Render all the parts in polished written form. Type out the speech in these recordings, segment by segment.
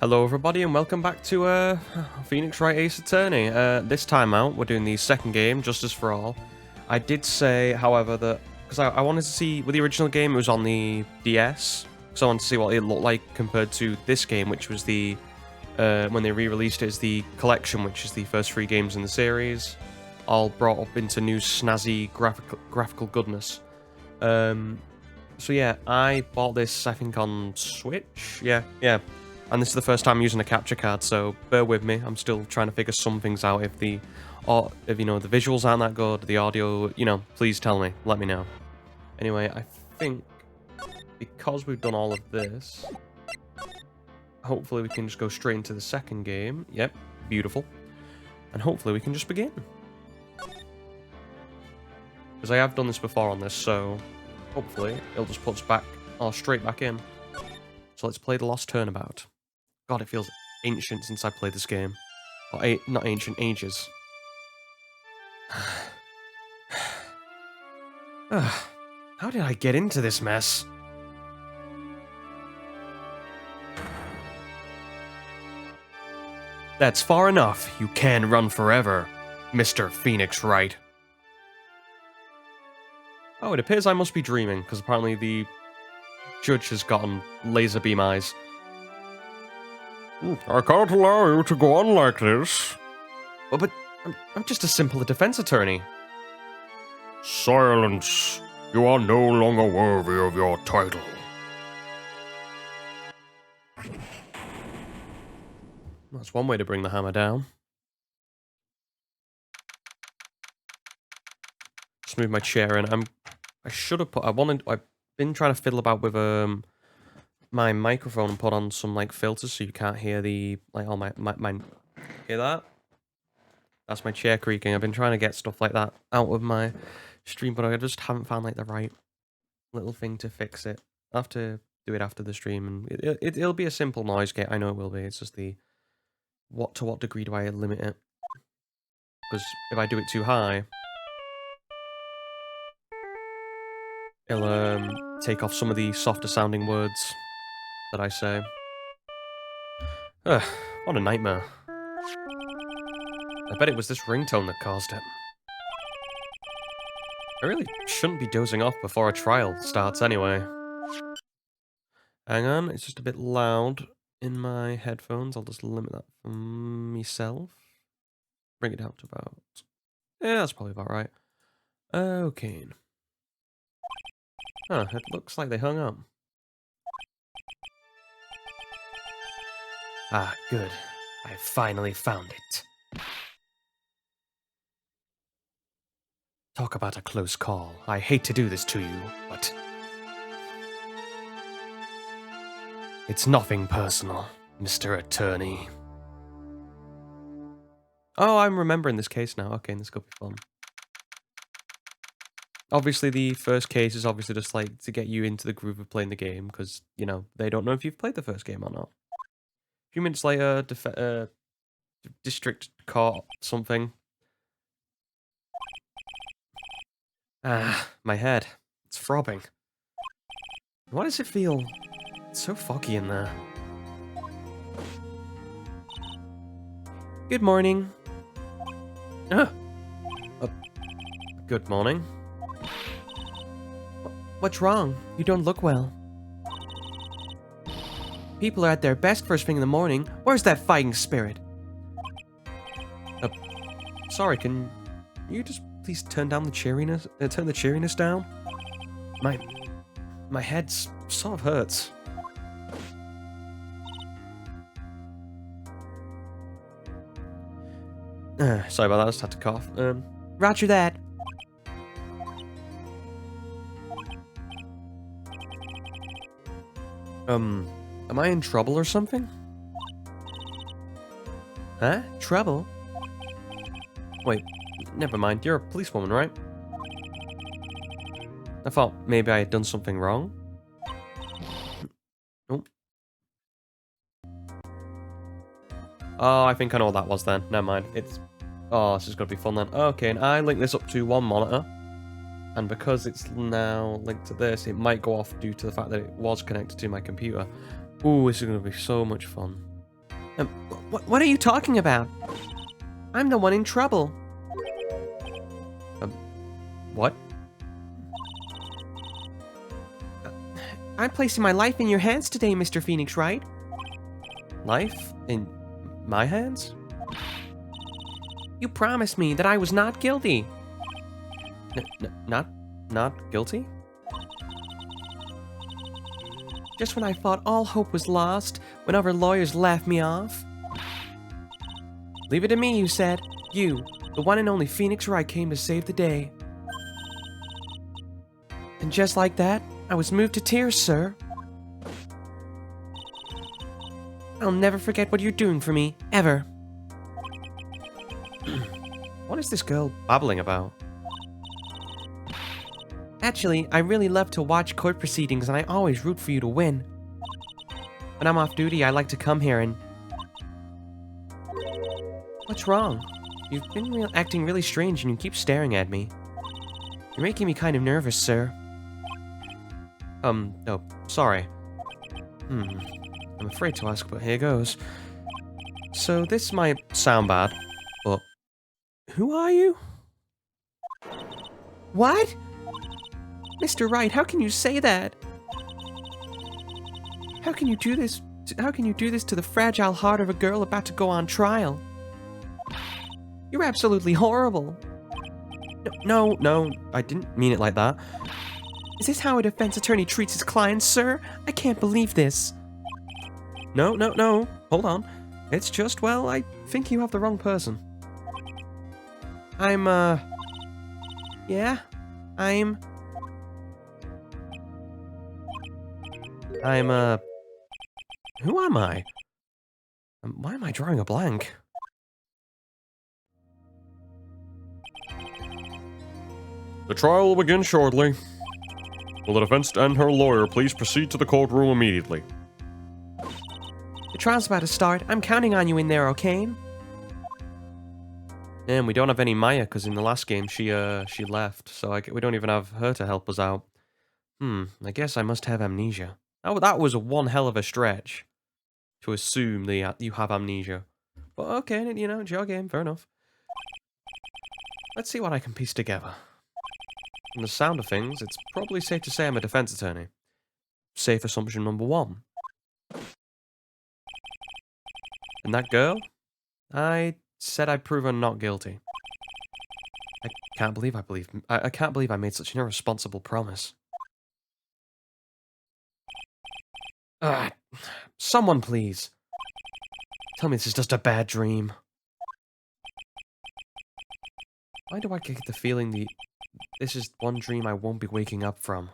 Hello everybody and welcome back to Phoenix Wright Ace Attorney. This time out we're doing the second game, Justice for All. I did say, however, that because I wanted to see, with the original game it was on the DS, so I wanted to see what it looked like compared to this game, which was the, when they re-released it as the collection, which is the first 3 games in the series, all brought up into new snazzy graphical goodness. So yeah, I bought this, I think, on Switch? Yeah. And this is the first time I'm using a capture card, so bear with me. I'm still trying to figure some things out. If the visuals aren't that good, the audio, please tell me. Let me know. Anyway, I think because we've done all of this, hopefully we can just go straight into the second game. Yep, beautiful. And hopefully we can just begin. Because I have done this before on this, so hopefully it'll just put us back, or straight back in. So let's play The Lost Turnabout. God, it feels ancient since I played this game. Or not ancient, ages. How did I get into this mess? That's far enough. You can run forever, Mr. Phoenix Wright. Oh, it appears I must be dreaming, because apparently the judge has gotten laser beam eyes. I can't allow you to go on like this. Well, but I'm just a simple defense attorney. Silence. You are no longer worthy of your title. That's one way to bring the hammer down. Just move my chair in. I should have put... I've been trying to fiddle about with my microphone and put on some filters so you can't hear the all my hear that? That's my chair creaking. I've been trying to get stuff like that out of my stream, but I just haven't found the right little thing to fix it. I'll have to do it after the stream, and it'll be a simple noise gate. I know it will be. It's just to what degree do I limit it? Because if I do it too high, it'll take off some of the softer sounding words that I say. Ugh, what a nightmare. I bet it was this ringtone that caused it. I really shouldn't be dozing off before a trial starts anyway. Hang on, it's just a bit loud in my headphones. I'll just limit that for myself. Bring it down to about... Yeah, that's probably about right. Okay. Huh, it looks like they hung up. Ah, good. I finally found it. Talk about a close call. I hate to do this to you, but... It's nothing personal, Mr. Attorney. Oh, I'm remembering this case now. Okay, this could be fun. Obviously, the first case is obviously just to get you into the groove of playing the game, because, they don't know if you've played the first game or not. A few minutes later, district court, something. Ah, my head. It's throbbing. Why does it feel so foggy in there? Good morning. Good morning. What's wrong? You don't look well. People are at their best first thing in the morning. Where's that fighting spirit? Sorry, can you just please turn down the cheeriness? Turn the cheeriness down? My head sort of hurts. Sorry about that, I just had to cough. Roger that. Am I in trouble or something? Huh? Trouble? Wait, never mind. You're a policewoman, right? I thought maybe I had done something wrong. Oh. Oh, I think I know what that was then. Never mind. Oh, this is going to be fun then. Okay, and I link this up to one monitor. And because it's now linked to this, it might go off due to the fact that it was connected to my computer. Ooh, this is going to be so much fun. What are you talking about? I'm the one in trouble. What? I'm placing my life in your hands today, Mr. Phoenix Wright. Life in my hands? You promised me that I was not guilty. Not guilty? Just when I thought all hope was lost, when other lawyers laughed me off. Leave it to me, you said. You, the one and only Phoenix Wright, came to save the day. And just like that, I was moved to tears, sir. I'll never forget what you're doing for me, ever. What is this girl babbling about? Actually, I really love to watch court proceedings and I always root for you to win. When I'm off duty, I like to come here and... What's wrong? You've been acting really strange and you keep staring at me. You're making me kind of nervous, sir. Oh, sorry. I'm afraid to ask, but here goes. So this might sound bad, but... Who are you? What? Mr. Wright, how can you say that? How can you do this? How can you do this to the fragile heart of a girl about to go on trial? You're absolutely horrible. No, I didn't mean it like that. Is this how a defense attorney treats his clients, sir? I can't believe this. No. Hold on. It's just, well, I think you have the wrong person. Yeah? Who am I? Why am I drawing a blank? The trial will begin shortly. Will the defense and her lawyer please proceed to the courtroom immediately? The trial's about to start. I'm counting on you in there, okay? And we don't have any Maya, because in the last game she left, so we don't even have her to help us out. I guess I must have amnesia. Oh, that was one hell of a stretch to assume that you have amnesia. But okay, you know, it's your game, fair enough. Let's see what I can piece together. From the sound of things, it's probably safe to say I'm a defense attorney. Safe assumption number one. And that girl? I said I'd prove her not guilty. I can't believe I made such an irresponsible promise. Someone please. Tell me this is just a bad dream. Why do I get the feeling this is one dream I won't be waking up from?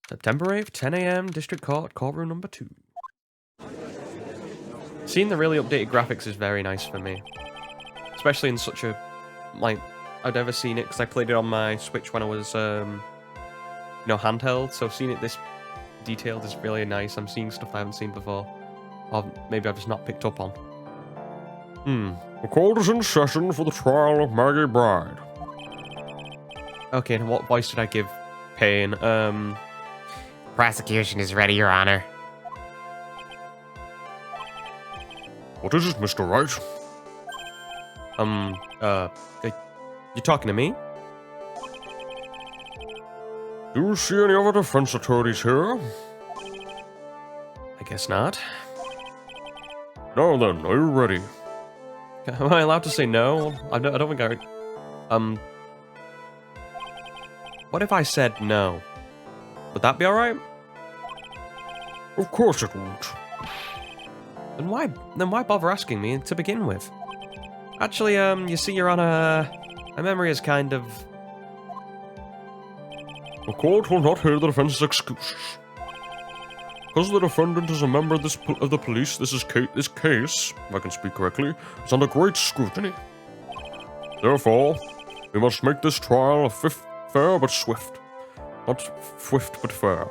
September 8th, 10 AM, District Court, courtroom number 2. Seeing the really updated graphics is very nice for me. Especially in such a, like, I've never seen it because I played it on my Switch when I was, handheld. So seeing it this detailed is really nice. I'm seeing stuff I haven't seen before. Or maybe I've just not picked up on. The court is in session for the trial of Maggie Bride. Okay, and what voice did I give Payne? Prosecution is ready, Your Honor. What is it, Mr. Wright? You talking to me? Do you see any other defense attorneys here? I guess not. Now then, are you ready? Am I allowed to say no? I don't think I... What if I said no? Would that be alright? Of course it won't. Then why bother asking me to begin with? Actually, you see, Your Honor, my memory is kind of... The court will not hear the defense's excuses. Because the defendant is a member of the police, this case, if I can speak correctly, is under great scrutiny. Therefore, we must make this trial fair but swift. Not swift but fair.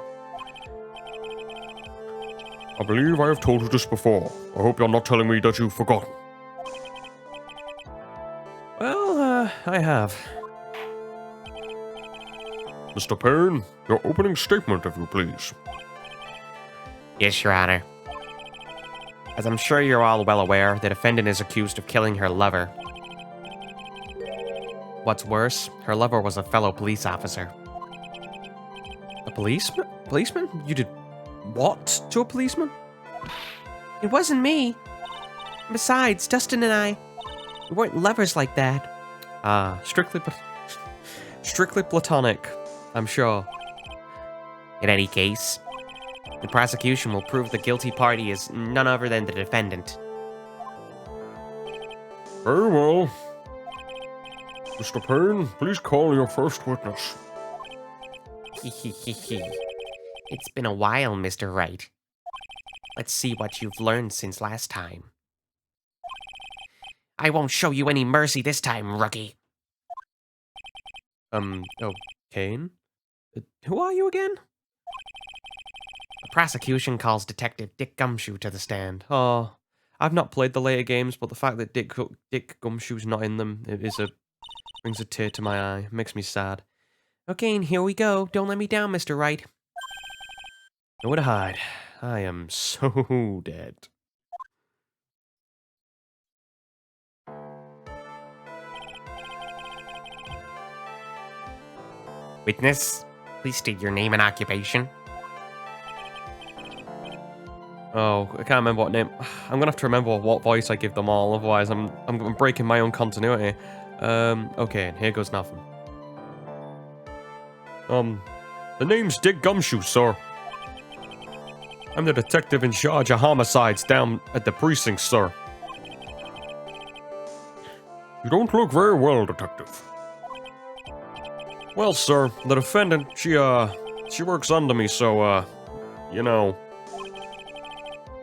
I believe I have told you this before. I hope you're not telling me that you've forgotten. Well, I have. Mr. Payne, your opening statement, if you please. Yes, Your Honor. As I'm sure you're all well aware, the defendant is accused of killing her lover. What's worse, her lover was a fellow police officer. A policeman? Policeman? You did what to a policeman? It wasn't me. Besides, Dustin and I, we weren't lovers like that. Ah, strictly platonic, I'm sure. In any case, the prosecution will prove the guilty party is none other than the defendant. Very well. Mr. Payne, please call your first witness. It's been a while, Mr. Wright. Let's see what you've learned since last time. I won't show you any mercy this time, rookie. Oh, Kane? Who are you again? The prosecution calls Detective Dick Gumshoe to the stand. Oh, I've not played the later games, but the fact that Dick Gumshoe's not in them brings a tear to my eye. Makes me sad. Okay, and here we go. Don't let me down, Mr. Wright. Nowhere to hide. I am so dead. Witness, please state your name and occupation. Oh, I can't remember what name. I'm gonna have to remember what voice I give them all, otherwise I'm breaking my own continuity. Okay, here goes nothing. The name's Dick Gumshoe, sir. I'm the detective in charge of homicides down at the precinct, sir. You don't look very well, detective. Well, sir, the defendant, she works under me, so, you know.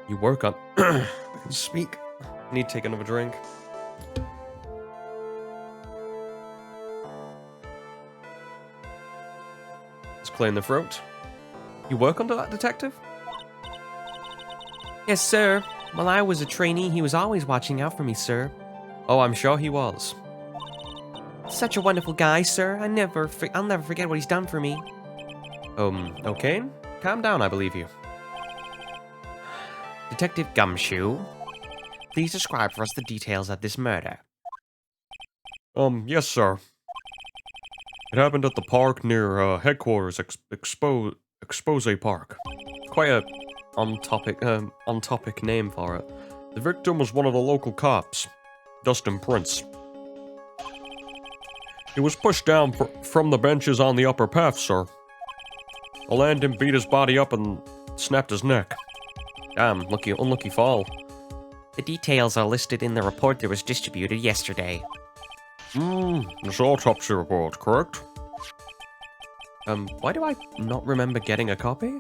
You work on... I can speak. I need to take another drink. It's clearing the throat. You work under that detective? Yes, sir. While I was a trainee, he was always watching out for me, sir. Oh, I'm sure he was. Such a wonderful guy, sir. I'll never forget what he's done for me. Okay. Calm down, I believe you. Detective Gumshoe, please describe for us the details of this murder. Yes, sir. It happened at the park near, headquarters, Expose Park. Quite a on-topic name for it. The victim was one of the local cops, Dustin Prince. He was pushed down from the benches on the upper path, sir. A landing beat his body up and snapped his neck. Damn, unlucky fall. The details are listed in the report that was distributed yesterday. This autopsy report, correct? Why do I not remember getting a copy?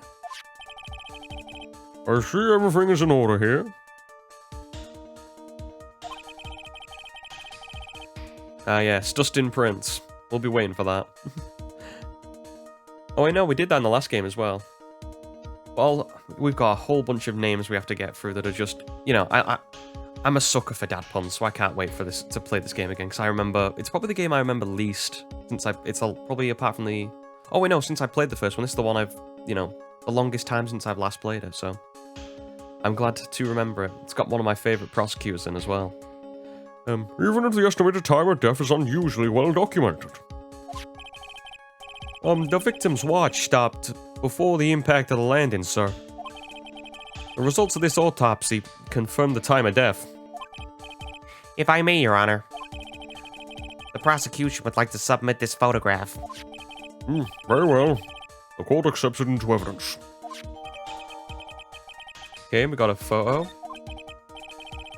I see everything is in order here. Ah, yes, Dustin Prince. We'll be waiting for that. Oh, I know, we did that in the last game as well. Well, we've got a whole bunch of names we have to get through that are just, you know, I'm a sucker for dad puns, so I can't wait for this to play this game again, because I remember, it's probably the game I remember least, probably apart from the, oh wait, no, since I played the first one, this is the one I've, you know, the longest time since I've last played it, so I'm glad to remember it. It's got one of my favourite prosecutors in as well. Even if the estimated time of death is unusually well documented. The victim's watch stopped before the impact of the landing, sir. The results of this autopsy confirm the time of death. If I may, Your Honor, the prosecution would like to submit this photograph. Very well. The court accepts it into evidence. Okay, we got a photo.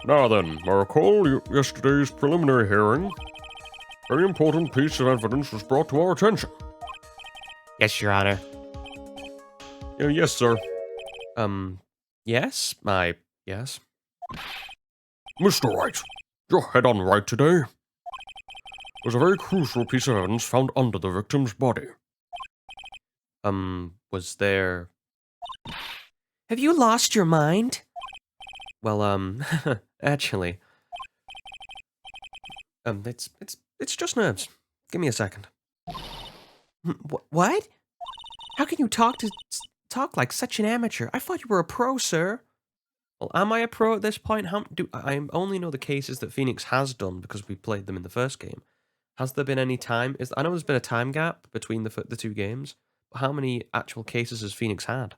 Now then, I recall yesterday's preliminary hearing. A very important piece of evidence was brought to our attention. Yes, Your Honor. Yes, sir. Yes? Yes. Mr. Wright, your head on right today. There's a very crucial piece of evidence found under the victim's body. Was there... Have you lost your mind? Well, actually... it's just nerves. Give me a second. What? How can you talk like such an amateur? I thought you were a pro, sir. Well, am I a pro at this point? I only know the cases that Phoenix has done because we played them in the first game. Has there been any time? I know there's been a time gap between the two games, but how many actual cases has Phoenix had?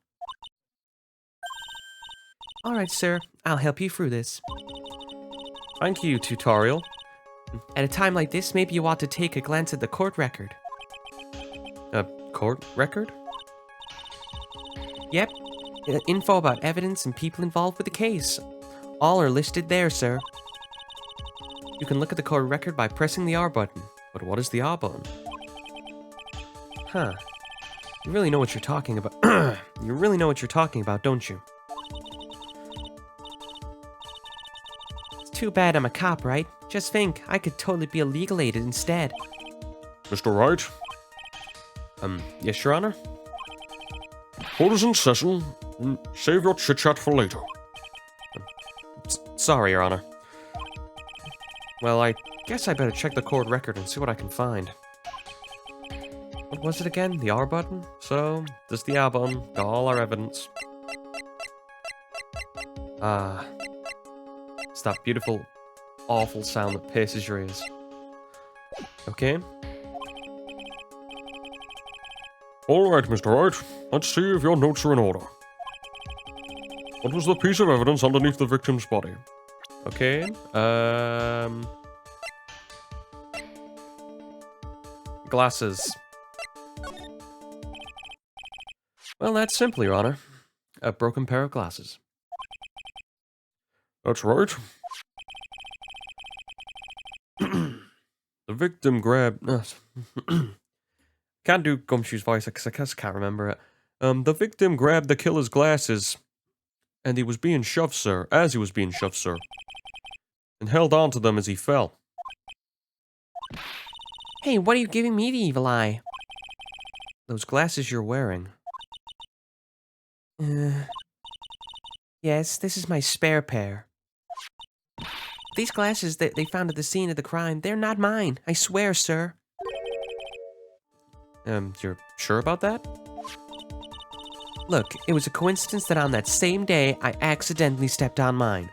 All right, sir. I'll help you through this. Thank you, tutorial. At a time like this, maybe you ought to take a glance at the court record. A court record? Yep. Info about evidence and people involved with the case. All are listed there, sir. You can look at the court record by pressing the R button. But what is the R button? Huh. You really know what you're talking about. You really know what you're talking about, don't you? It's too bad I'm a cop, right? Just think, I could totally be a legal aid instead. Mr. Wright, Yes, Your Honor? court is in session, and save your chit-chat for later. Sorry, Your Honor. Well, I guess I better check the court record and see what I can find. What was it again? The R button? So, there's the R button, got all our evidence. It's that beautiful, awful sound that pierces your ears. Okay. Alright, Mr. Wright, let's see if your notes are in order. What was the piece of evidence underneath the victim's body? Okay. Glasses. Well, that's simple, Your Honor. A broken pair of glasses. That's right. The victim grabbed... Can't do Gumshoe's voice because I just can't remember it. The victim grabbed the killer's glasses, and he was being shoved, sir. As he was being shoved, sir. And held on to them as he fell. Hey, what are you giving me the evil eye? Those glasses you're wearing. Yes, this is my spare pair. These glasses that they found at the scene of the crime, they're not mine. I swear, sir. You're sure about that? Look, it was a coincidence that on that same day, I accidentally stepped on mine.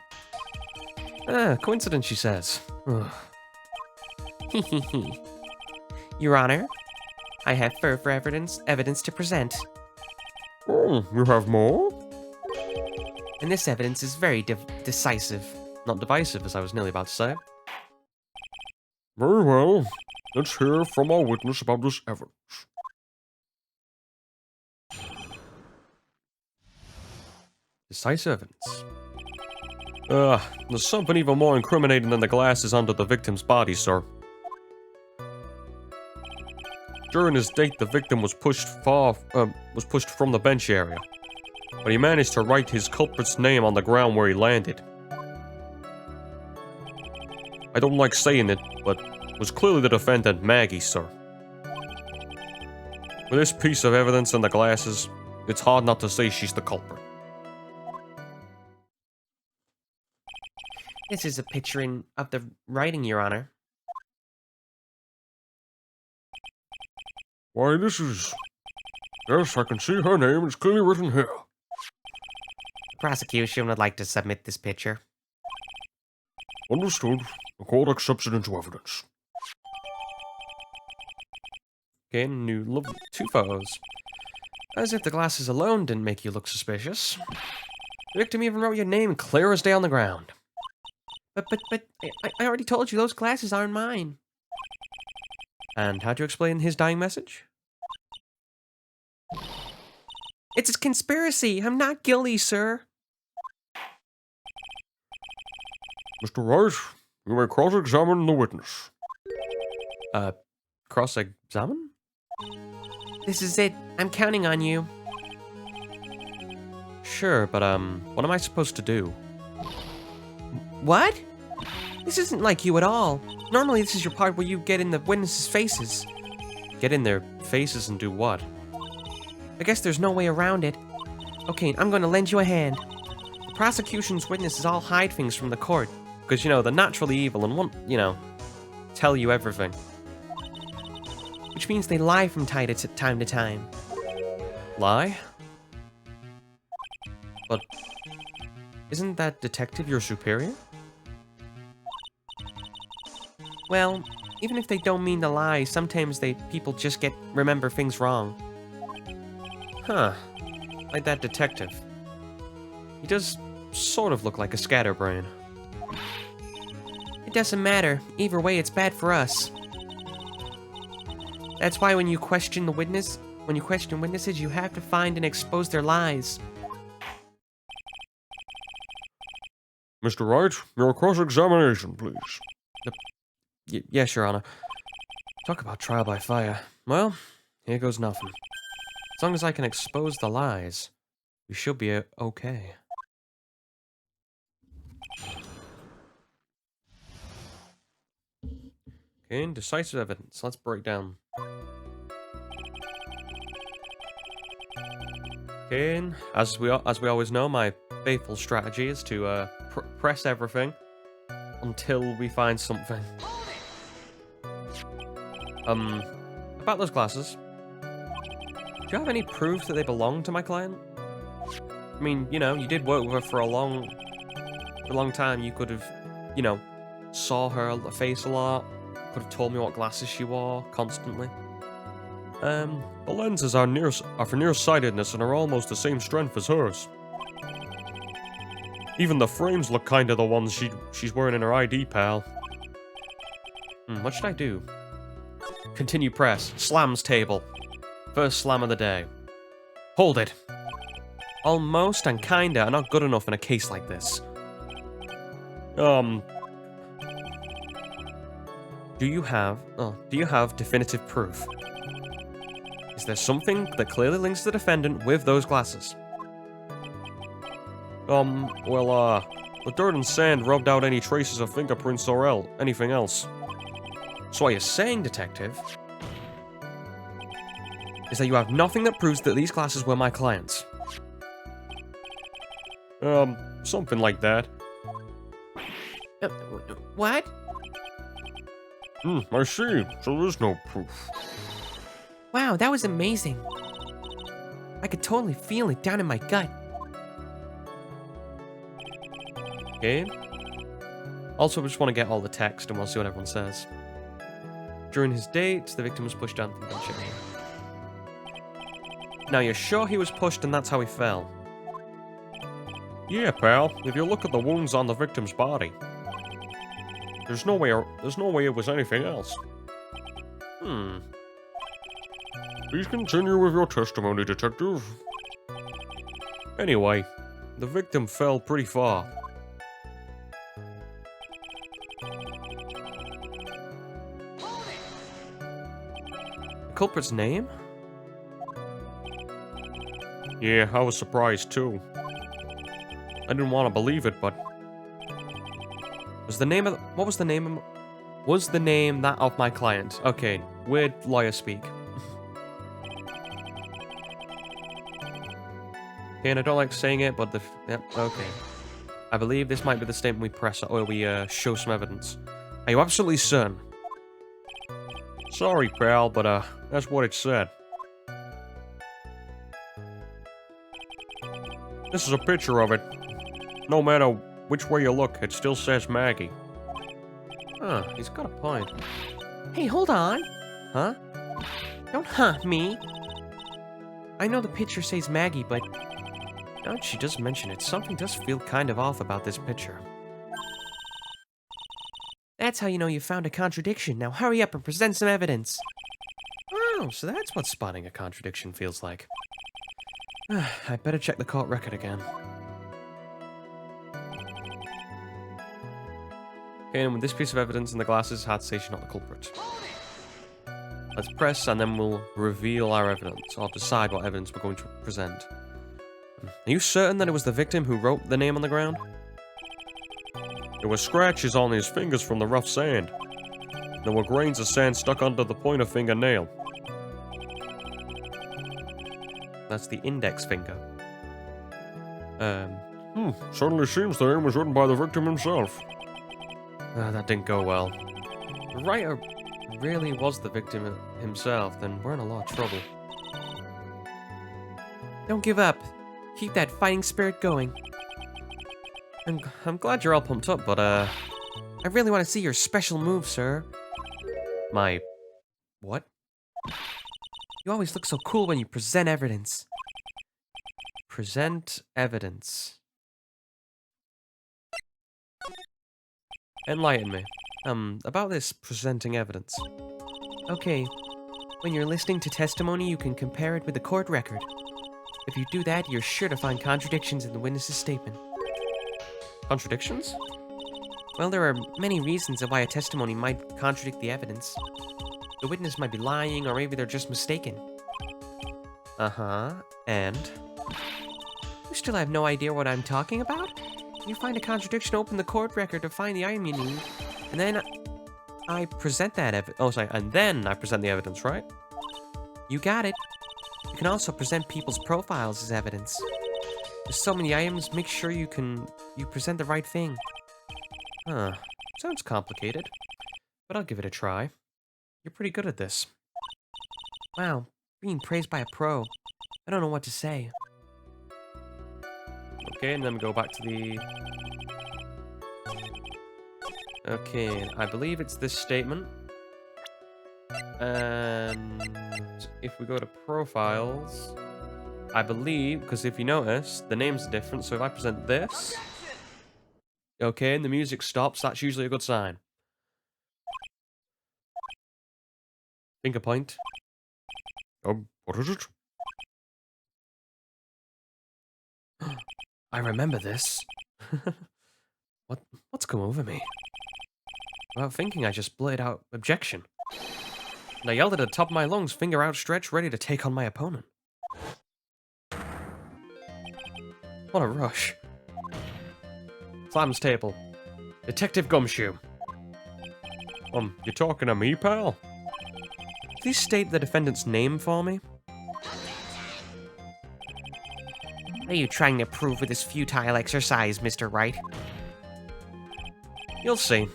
Coincidence, she says. Your Honor, I have further evidence to present. Oh, you have more? And this evidence is very decisive. Not divisive, as I was nearly about to say. Very well. Let's hear from our witness about this evidence. Decisive evidence. There's something even more incriminating than the glasses under the victim's body, sir. During his date, the victim was pushed from the bench area, but he managed to write his culprit's name on the ground where he landed. I don't like saying it, but it was clearly the defendant, Maggie, sir. With this piece of evidence and the glasses, it's hard not to say she's the culprit. This is a picture of the writing, Your Honor. Why, this is... Yes, I can see her name. It's clearly written here. The prosecution would like to submit this picture. Understood. The court accepts it into evidence. Okay, two photos. As if the glasses alone didn't make you look suspicious. The victim even wrote your name clear as day on the ground. But, I already told you those glasses aren't mine. And how'd you explain his dying message? It's a conspiracy. I'm not guilty, sir. Mr. Wright, you may cross-examine the witness. Cross-examine? This is it. I'm counting on you. Sure, but, what am I supposed to do? What? This isn't like you at all. Normally, this is your part where you get in the witnesses' faces. Get in their faces and do what? I guess there's no way around it. Okay, I'm gonna lend you a hand. The prosecution's witnesses all hide things from the court. Because, they're naturally evil and won't, tell you everything. which means they lie from time to time. Lie? But isn't that detective your superior? Well, even if they don't mean to lie, sometimes people just remember things wrong. Huh. Like that detective. He does sort of look like a scatterbrain. It doesn't matter. Either way, it's bad for us. That's why when you question witnesses, you have to find and expose their lies. Mr. Wright, your cross-examination, please. Yes, Your Honor. Talk about trial by fire. Well, here goes nothing. As long as I can expose the lies, we should be okay. Okay, decisive evidence. Let's break down. Okay, as we always know, my faithful strategy is to press everything until we find something. About those glasses. Do you have any proof that they belong to my client? I mean, you know, you did work with her for a long time. You could have, you know, saw her face a lot. Could have told me what glasses she wore constantly. The lenses are for nearsightedness and are almost the same strength as hers. Even the frames look kinda the ones she's wearing in her ID, pal. What should I do? Continue press. Slams table. First slam of the day. Hold it. Almost and kinda are not good enough in a case like this. Do you have definitive proof? Is there something that clearly links the defendant with those glasses? The dirt and sand rubbed out any traces of fingerprints or anything else. So what you're saying, detective, is that you have nothing that proves that these glasses were my client's? Something like that. What? I see. So there's no proof. Wow, that was amazing. I could totally feel it down in my gut. Okay. Also, we just want to get all the text and we'll see what everyone says. During his date, the victim was pushed down from the bench area. Now, you're sure he was pushed and that's how he fell? Yeah, pal. If you look at the wounds on the victim's body, there's no way it was anything else. Please continue with your testimony, detective. Anyway, the victim fell pretty far. The culprit's name? Yeah, I was surprised too. I didn't want to believe it, but Was the name that of my client? Okay, weird lawyer speak. Okay, and I don't like saying it, but yep, okay. I believe this might be the statement we press or we show some evidence. Are you absolutely certain? sorry, pal, but that's what it said. This is a picture of it. No matter which way you look, it still says Maggie. Huh, he's got a point. Hey, hold on. Huh? Don't me. I know the picture says Maggie, but Now that she does mention it, something does feel kind of off about this picture. that's how you know you found a contradiction. Now hurry up and present some evidence. Oh, so that's what spotting a contradiction feels like. I better check the court record again. Okay, and with this piece of evidence and the glasses, hard to say she's not the culprit. Let's press and then we'll reveal our evidence, or decide what evidence we're going to present. Are you certain that it was the victim who wrote the name on the ground? There were scratches on his fingers from the rough sand. There were grains of sand stuck under the pointer fingernail. That's the index finger. Certainly seems the name was written by the victim himself. That didn't go well. The writer really was the victim himself, then we're in a lot of trouble. Don't give up. Keep that fighting spirit going. I'm glad you're all pumped up, but I really want to see your special move, sir. my what? You always look so cool when you present evidence. Present evidence. Enlighten me. About this presenting evidence. Okay. When you're listening to testimony, you can compare it with the court record. If you do that, you're sure to find contradictions in the witness's statement. Contradictions? Well, there are many reasons of why a testimony might contradict the evidence. The witness might be lying, or maybe they're just mistaken. Uh-huh. And? You still have no idea what I'm talking about? You find a contradiction, open the court record to find the item you need, and then I present that evidence. Oh, sorry. And then I present the evidence, right? You got it. You can also present people's profiles as evidence. There's so many items, make sure you present the right thing. Huh. Sounds complicated. But I'll give it a try. You're pretty good at this. Wow, being praised by a pro. I don't know what to say. Okay, and then we go back to the... Okay, I believe it's this statement. And if we go to profiles, I believe, because if you notice, the names are different, so if I present this... Okay, and the music stops, that's usually a good sign. Finger point. What is it? I remember this. What's come over me? Without thinking, I just blurted out objection. And I yelled at the top of my lungs, finger outstretched, ready to take on my opponent. What a rush. Slams table. Detective Gumshoe. You talking to me, pal? Please state the defendant's name for me. What are you trying to prove with this futile exercise, Mr. Wright? You'll see.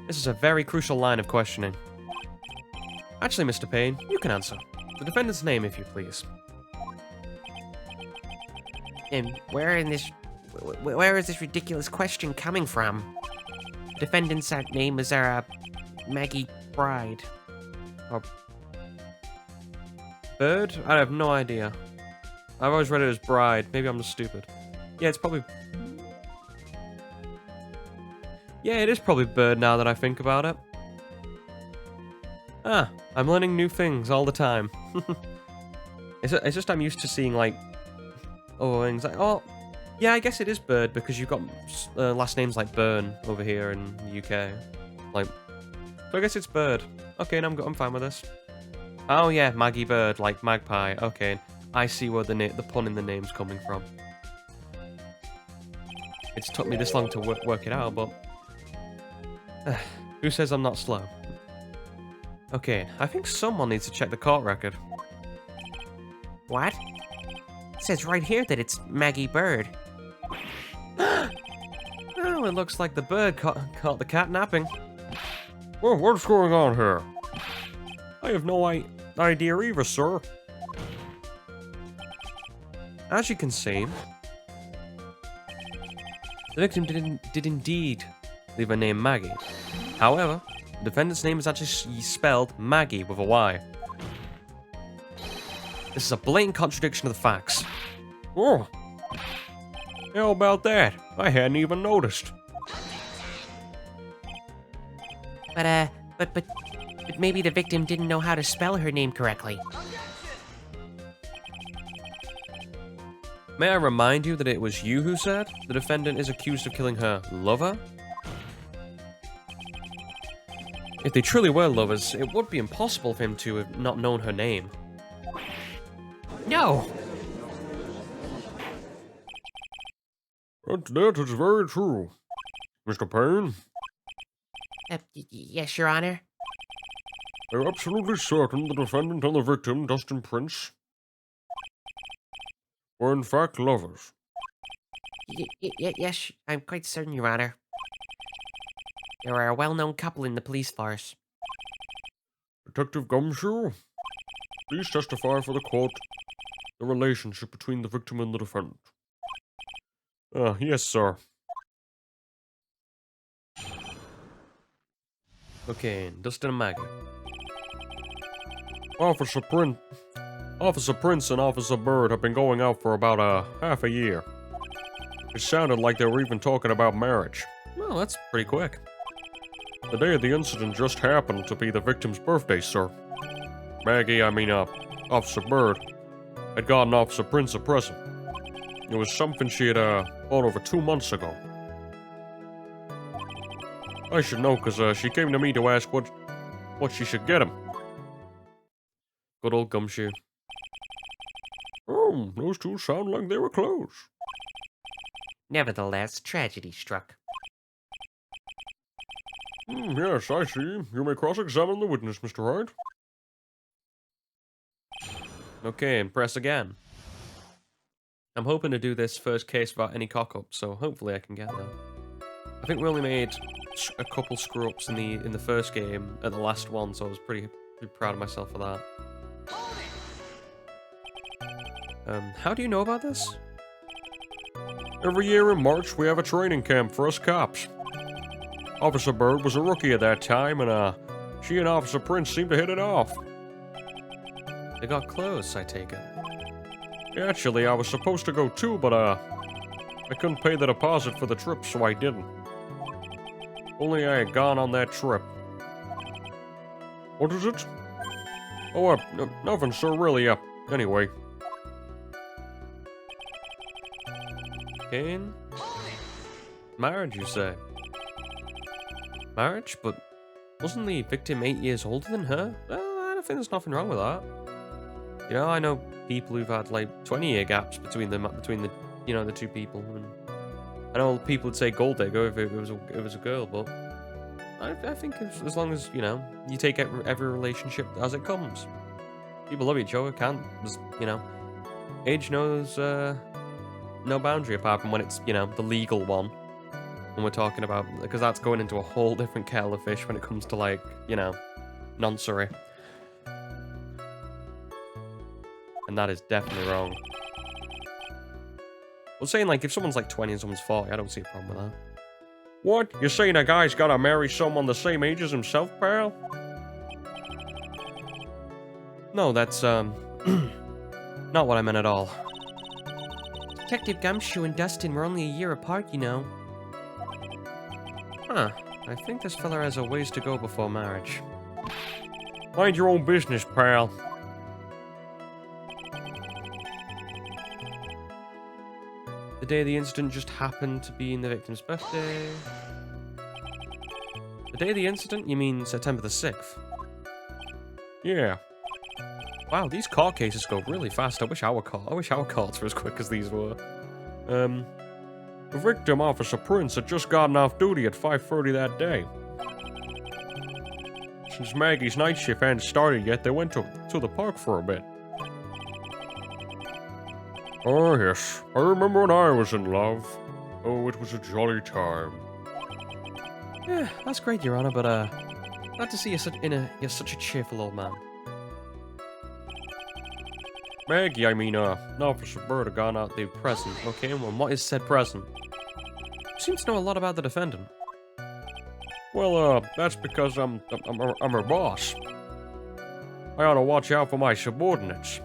This is a very crucial line of questioning. Actually, Mr. Payne, you can answer. The defendant's name, if you please. And where is this ridiculous question coming from? The defendant's name is Maggie Bride. Bird? I have no idea. I've always read it as Bride. Maybe I'm just stupid. Yeah, it's probably... Yeah, it is probably Bird now that I think about it. Ah, I'm learning new things all the time. It's just I'm used to seeing, like... Oh, things like... Oh, yeah, I guess it is Bird because you've got last names like Byrne over here in the UK. Like... So I guess it's Bird. Okay, and I'm fine with this. Oh yeah, Maggie Bird, like magpie. Okay, I see where the pun in the name's coming from. It's took me this long to work it out, but... who says I'm not slow? Okay, I think someone needs to check the court record. What? It says right here that it's Maggie Bird. Oh, it looks like the bird caught the cat napping. Well, what's going on here? I have no idea either, sir. As you can see, the victim did indeed leave her name Maggie. However, the defendant's name is actually spelled Maggie with a Y. This is a blatant contradiction of the facts. Oh. How about that? I hadn't even noticed. But maybe the victim didn't know how to spell her name correctly. May I remind you that it was you who said the defendant is accused of killing her lover? If they truly were lovers, it would be impossible for him to have not known her name. No! That is very true. Mr. Payne, Yes, Your Honor. are you absolutely certain the defendant and the victim, Dustin Prince, were in fact lovers? Yes, I'm quite certain, Your Honor. They are a well-known couple in the police force. Detective Gumshoe, please testify for the court the relationship between the victim and the defendant. Yes, sir. Okay, Dustin and Maggie. Officer Prince and Officer Bird have been going out for about half a year. It sounded like they were even talking about marriage. Well, that's pretty quick. The day of the incident just happened to be the victim's birthday, sir. Officer Bird had gotten Officer Prince a present. It was something she had bought over 2 months ago. I should know, because she came to me to ask what she should get him. Good old Gumshoe. Oh, those two sound like they were close. Nevertheless, tragedy struck. Yes, I see. You may cross-examine the witness, Mr. Wright. Okay, and press again. I'm hoping to do this first case without any cock-ups, so hopefully I can get there. I think we only made a couple screw-ups in the first game at the last one, so I was pretty proud of myself for that. How do you know about this? Every year in March, we have a training camp for us cops. Officer Bird was a rookie at that time, and she and Officer Prince seemed to hit it off. They got close, I take it. Actually, I was supposed to go too, but I couldn't pay the deposit for the trip, so I didn't. Only I had gone on that trip. What is it? Oh, nothing, sir, really, anyway. Kane? Marriage, you say? Marriage? But wasn't the victim 8 years older than her? I don't think there's nothing wrong with that. You know, I know people who've had like 20-year gaps between the the two people. And I know people would say gold digger if it was a girl, but I think as long as you take every relationship as it comes. People love each other, age knows no boundary apart from when it's the legal one. And we're talking about, because that's going into a whole different kettle of fish when it comes to noncery. And that is definitely wrong. Well, saying if someone's 20 and someone's 40, I don't see a problem with that. What? You're saying a guy's gotta marry someone the same age as himself, pal? No, that's, not what I meant at all. Detective Gumshoe and Dustin were only a year apart, you know. Huh. I think this fella has a ways to go before marriage. Mind your own business, pal. The day of the incident just happened to be in the victim's birthday. The day of the incident? You mean September the 6th? Yeah. Wow, these court cases go really fast. I wish our courts were as quick as these were. The victim, Officer Prince, had just gotten off duty at 5:30 that day. Since Maggie's night shift hadn't started yet, they went to the park for a bit. Oh, yes. I remember when I was in love. Oh, it was a jolly time. Yeah, that's great, Your Honor, but, glad to see you're such a cheerful old man. Maggie, Officer Bird had gone out the Present, okay, and what is said present? You seem to know a lot about the defendant. Well, that's because I'm her boss. I ought to watch out for my subordinates.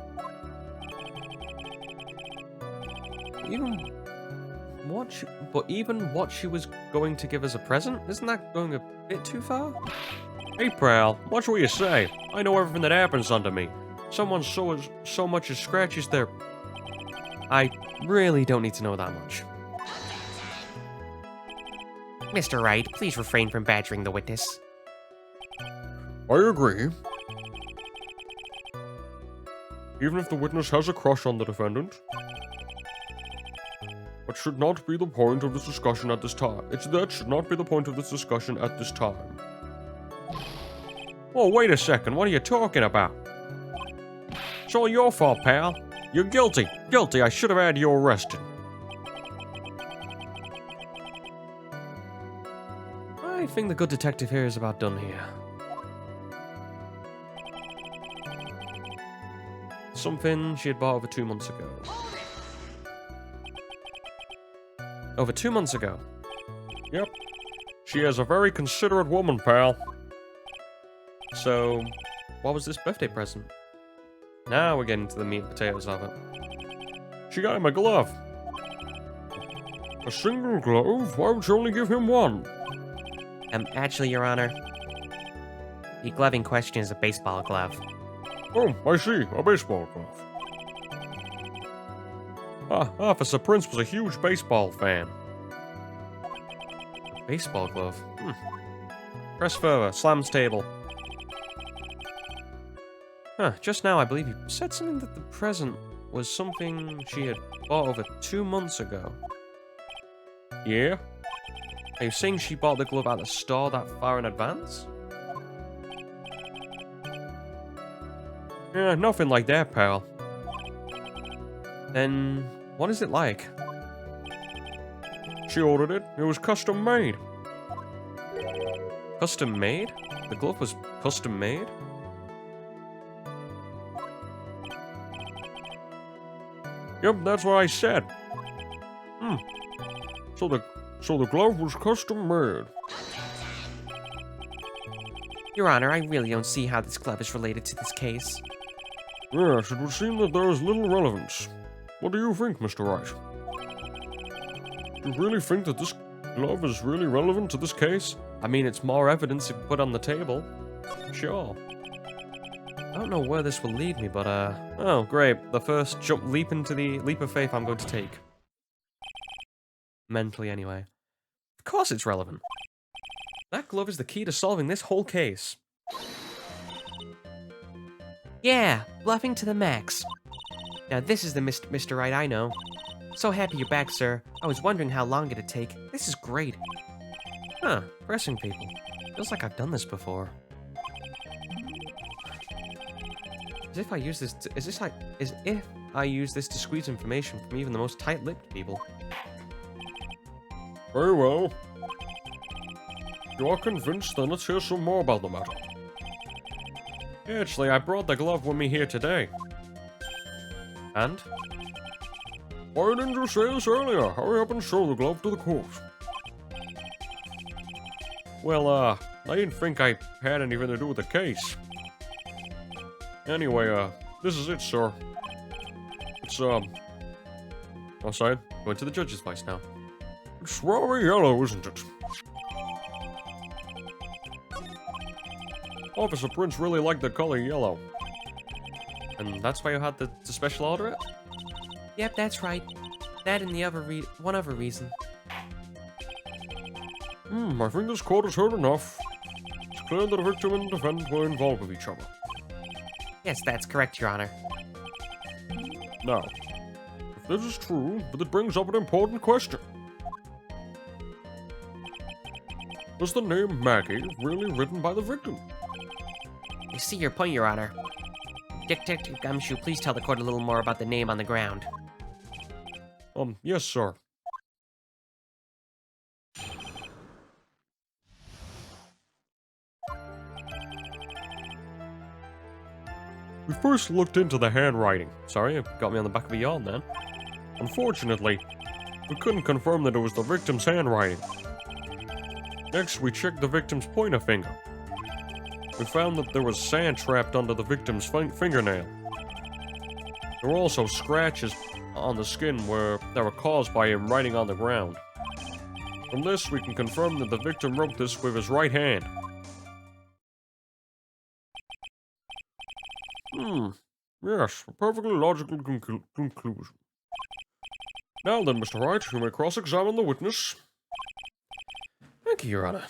Even what she was going to give as a present? Isn't that going a bit too far? Hey, pal, watch what you say. I know everything that happens under me. Someone so much as scratches their... I really don't need to know that much. Mr. Wright, please refrain from badgering the witness. I agree. Even if the witness has a crush on the defendant, that should not be the point of this discussion at this time. That should not be the point of this discussion at this time. Oh, wait a second. What are you talking about? It's all your fault, pal. You're guilty. Guilty. I should have had you arrested. I think the good detective here is about done here. something she had bought over 2 months ago. Over 2 months ago. Yep. She is a very considerate woman, pal. So, what was this birthday present? Now we're getting to the meat and potatoes of it. She got him a glove. A single glove? Why would you only give him one? Actually, Your Honor, the glove in question is a baseball glove. Oh, I see. A baseball glove. Officer Prince was a huge baseball fan. Baseball glove? Press further. Slams table. Just now I believe you said something that the present was something she had bought over 2 months ago. Yeah? Are you saying she bought the glove at the store that far in advance? Yeah, nothing like that, pal. Then, what is it like? She ordered it. It was custom made. Custom made? The glove was custom made? Yep, that's what I said. So the glove was custom made. Your Honor, I really don't see how this glove is related to this case. Yes, it would seem that there is little relevance. What do you think, Mr. Wright? Do you really think that this glove is really relevant to this case? I mean, it's more evidence if put on the table. Sure. I don't know where this will lead me, but, oh, great. The first leap into the leap of faith I'm going to take. Mentally, anyway. Of course it's relevant. That glove is the key to solving this whole case. Yeah, bluffing to the max. Now this is the Mr. Wright I know. So happy you're back, sir. I was wondering how long it'd take. This is great. Pressing people. Feels like I've done this before. As if I use this to, as if I use this to squeeze information from even the most tight-lipped people. Very well. You are convinced, then let's hear some more about the matter. Actually, I brought the glove with me here today. And? Why didn't you say this earlier? Hurry up and show the glove to the court. Well, I didn't think I had anything to do with the case. Anyway, this is it, sir. It's, oh, sorry. Going to the judge's voice now. It's very yellow, isn't it? Officer Prince really liked the color yellow. And that's why you had to special order it? Yep, that's right. That and the one other reason. I think this court has heard enough. It's clear that the victim and the defendant were involved with each other. Yes, that's correct, Your Honor. Now, if this is true, but it brings up an important question. Was the name Maggie really written by the victim? I see your point, Your Honor. Detective Gumshoe, please tell the court a little more about the name on the ground. Yes, sir. We first looked into the handwriting. Sorry, you got me on the back of a yawn then. Unfortunately, we couldn't confirm that it was the victim's handwriting. Next, we checked the victim's pointer finger. We found that there was sand trapped under the victim's fingernail. There were also scratches on the skin that were caused by him writing on the ground. From this, we can confirm that the victim wrote this with his right hand. Yes, a perfectly logical conclusion. Now then, Mr. Wright, you may cross-examine the witness. Thank you, Your Honor.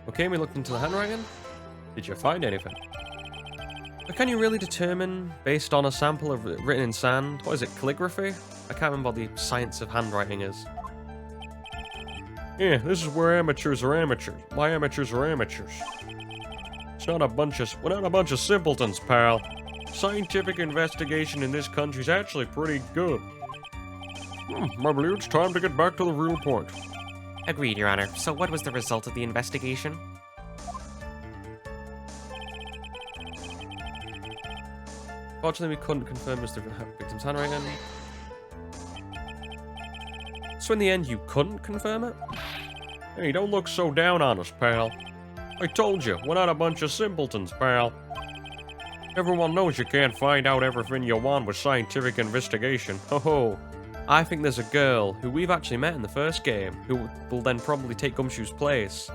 Okay, we looked into the handwriting. Did you find anything? But can you really determine, based on a sample of written in sand, what is it, calligraphy? I can't remember what the science of handwriting is. Yeah, this is where amateurs are amateurs. My amateurs are amateurs. We're not a bunch of simpletons, pal. Scientific investigation in this country is actually pretty good. I believe it's time to get back to the real point. Agreed, Your Honor. So what was the result of the investigation? Fortunately, we couldn't confirm Mr. Victim's handwriting. So in the end, you couldn't confirm it? Hey, don't look so down on us, pal. I told you, we're not a bunch of simpletons, pal. Everyone knows you can't find out everything you want with scientific investigation. Ho ho. I think there's a girl who we've actually met in the first game, who will then probably take Gumshoe's place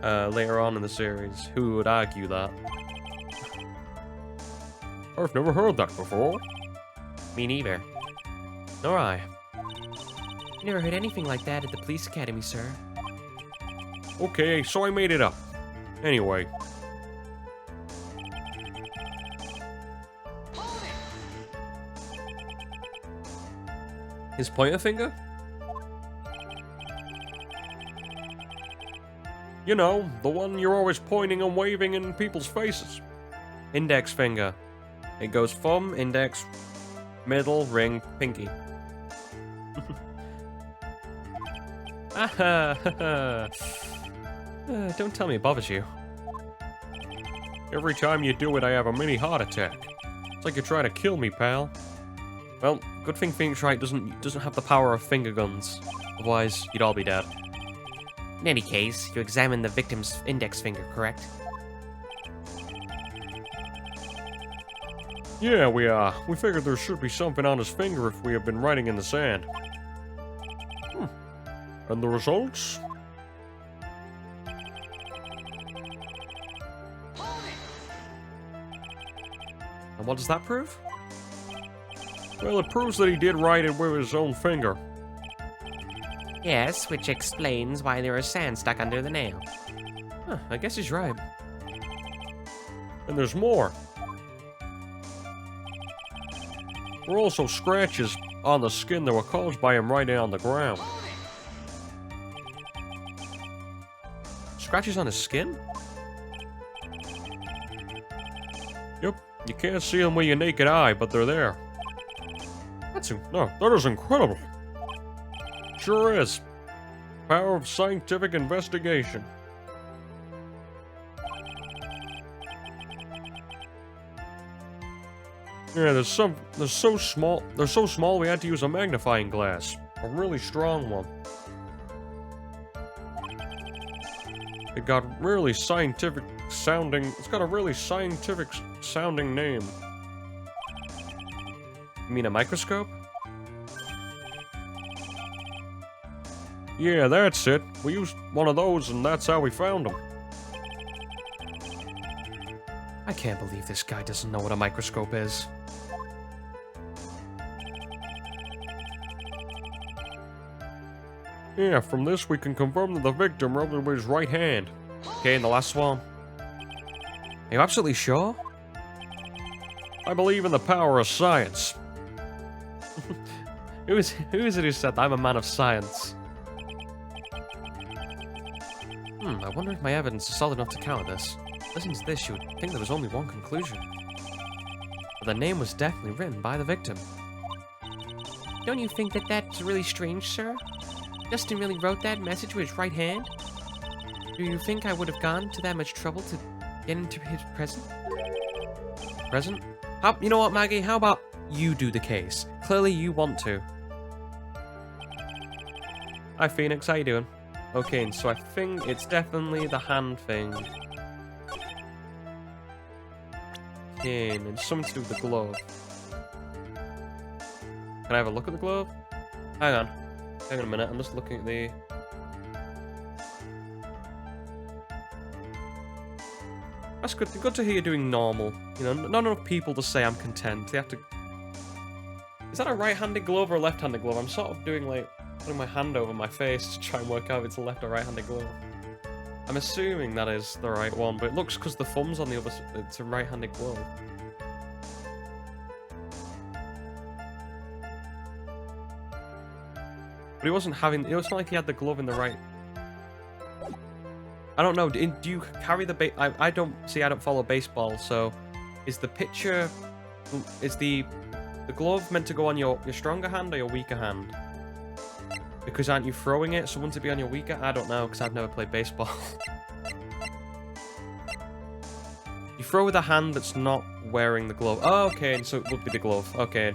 later on in the series, who would argue that. I've never heard that before. Me neither. Nor I. Never heard anything like that at the police academy, sir. Okay, so I made it up. Anyway. His pointer finger? You know, the one you're always pointing and waving in people's faces. Index finger. It goes thumb, index, middle, ring, pinky. Don't tell me it bothers you. Every time you do it, I have a mini heart attack. It's like you're trying to kill me, pal. Well, good thing Phoenix Wright doesn't have the power of finger guns. Otherwise, you'd all be dead. In any case, you examined the victim's index finger, correct? Yeah, we figured there should be something on his finger if we have been writing in the sand. And the results? And what does that prove? Well, it proves that he did write it with his own finger. Yes, which explains why there is sand stuck under the nail. Huh, I guess he's right. And there's more. There were also scratches on the skin that were caused by him writing on the ground. Scratches on his skin? Yep, you can't see them with your naked eye, but they're there. That is incredible. Sure is. Power of scientific investigation. Yeah, they're so small we had to use a magnifying glass. A really strong one. It got really scientific sounding. It's got a really scientific sounding name. You mean a microscope? Yeah, that's it. We used one of those and that's how we found them. I can't believe this guy doesn't know what a microscope is. Yeah, from this we can confirm that the victim wrote it with his right hand. Okay, and the last one. Are you absolutely sure? I believe in the power of science. Who is it who said that? I'm a man of science. I wonder if my evidence is solid enough to counter this. Listening to this, you would think there was only one conclusion. But the name was definitely written by the victim. Don't you think that that's really strange, sir? Justin really wrote that message with his right hand? Do you think I would have gone to that much trouble to get into his present? Present? You know what, Maggie? How about you do the case? Clearly you want to. Hi, Phoenix. How you doing? Okay, so I think it's definitely the hand thing. Okay, and it's something to do with the glove. Can I have a look at the glove? Hang on. Hang on a minute. I'm just looking at the... That's good. Good to hear you doing normal. You know, not enough people to say I'm content. They have to... Is that a right-handed glove or a left-handed glove? I'm sort of doing, like, putting my hand over my face to try and work out if it's a left or right-handed glove. I'm assuming that is the right one, but it looks because the thumb's on the other side. It's a right-handed glove. But he wasn't having... It was not like he had the glove in the right... I don't know. Do you carry the... I don't... See, I don't follow baseball, so... Is the pitcher... Is the glove meant to go on your stronger hand or your weaker hand? Because aren't you throwing it? Someone to be on your weaker? I don't know, because I've never played baseball. You throw with a hand that's not wearing the glove. Oh, okay, so it would be the glove. Okay.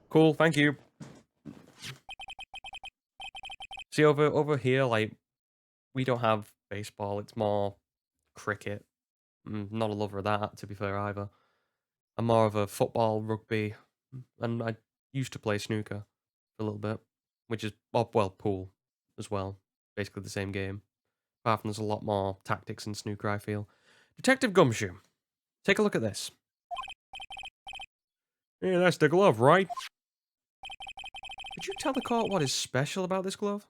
Cool, thank you. See, over here, like, we don't have baseball. It's more cricket. I'm not a lover of that, to be fair, either. I'm more of a football, rugby, and I used to play snooker for a little bit, which is, oh, well, pool as well. Basically the same game. Apart from there's a lot more tactics in snooker, I feel. Detective Gumshoe, take a look at this. Yeah, that's the glove, right? Could you tell the court what is special about this glove?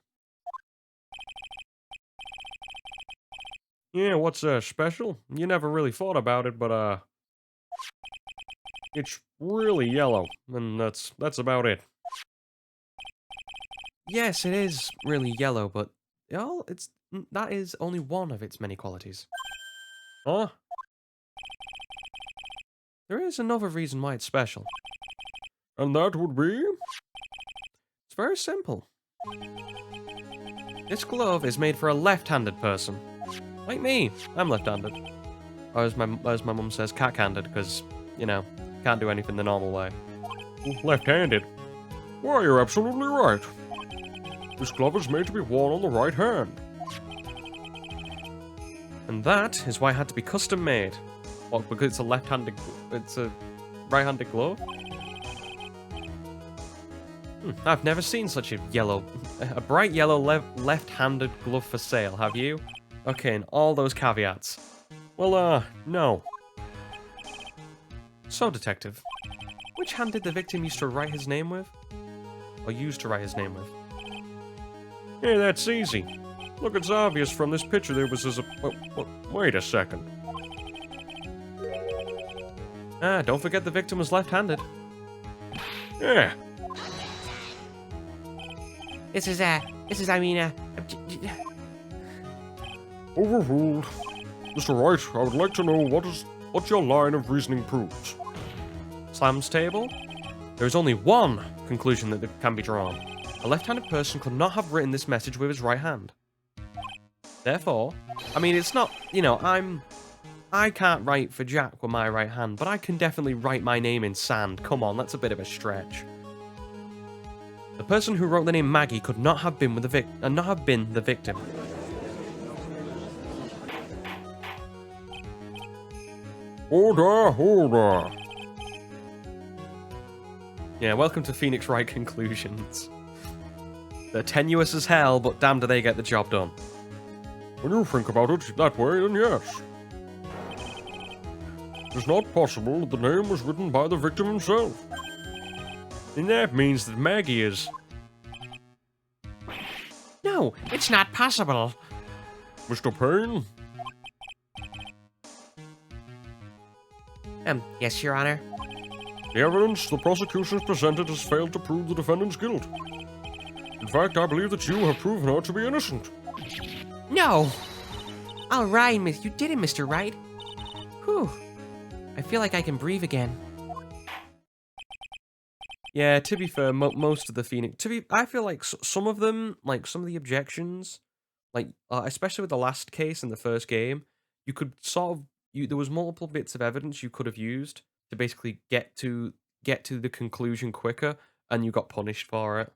Yeah, what's special? You never really thought about it, but it's really yellow, and that's about it. Yes, it is really yellow, but that is only one of its many qualities. Huh? There is another reason why it's special. And that would be? It's very simple. This glove is made for a left-handed person. Like me. I'm left-handed. Or as my mum says, cat-handed, because, you know, can't do anything the normal way. Left-handed. Well, you're absolutely right. This glove is made to be worn on the right hand. And that is why it had to be custom made. What, because it's a left-handed... It's a right-handed glove? I've never seen such a bright yellow left-handed glove for sale, have you? Okay, and all those caveats. Well, no. So, Detective, which hand did the victim used to write his name with? Or use to write his name with? Yeah, that's easy. Look, it's obvious from this picture there was wait a second. Ah, don't forget the victim was left-handed. Yeah. Overruled. Mr. Wright, I would like to know what your line of reasoning proves. Slam's table? There is only one conclusion that can be drawn. A left-handed person could not have written this message with his right hand. Therefore, I mean, it's not, you know, I can't write for Jack with my right hand, but I can definitely write my name in sand. Come on, that's a bit of a stretch. The person who wrote the name Maggie could not have been the victim. Order. Yeah, welcome to Phoenix Wright conclusions. They're tenuous as hell, but damn do they get the job done. When you think about it that way, then yes. It's not possible that the name was written by the victim himself. And that means that Maggie is... No, it's not possible. Mr. Payne? Yes, Your Honor. The evidence the prosecution has presented has failed to prove the defendant's guilt. In fact, I believe that you have proven her to be innocent. No! All right, you did it, Mr. Wright. Whew. I feel like I can breathe again. Yeah, to be fair, most of the Phoenix... I feel like some of them, like some of the objections, like especially with the last case in the first game, you could sort of... there was multiple bits of evidence you could have used to basically get to the conclusion quicker, and you got punished for it.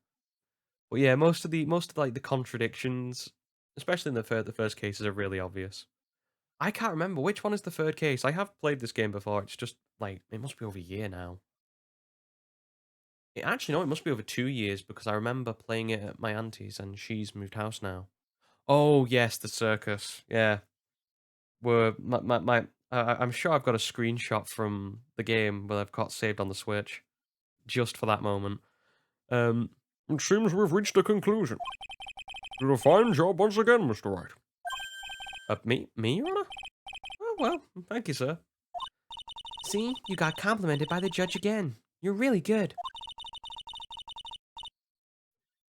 But yeah, most of the like the contradictions, especially in the first cases, are really obvious. I can't remember which one is the third case. I have played this game before. It's just like it must be over a year now. Actually, no, it must be over 2 years because I remember playing it at my auntie's and she's moved house now. Oh yes, the circus. Yeah, I'm sure I've got a screenshot from the game where I've got saved on the Switch, just for that moment. It seems we've reached a conclusion. You did a fine job once again, Mr. Wright. Me, Your Honor? Oh, well, thank you, sir. See? You got complimented by the judge again. You're really good.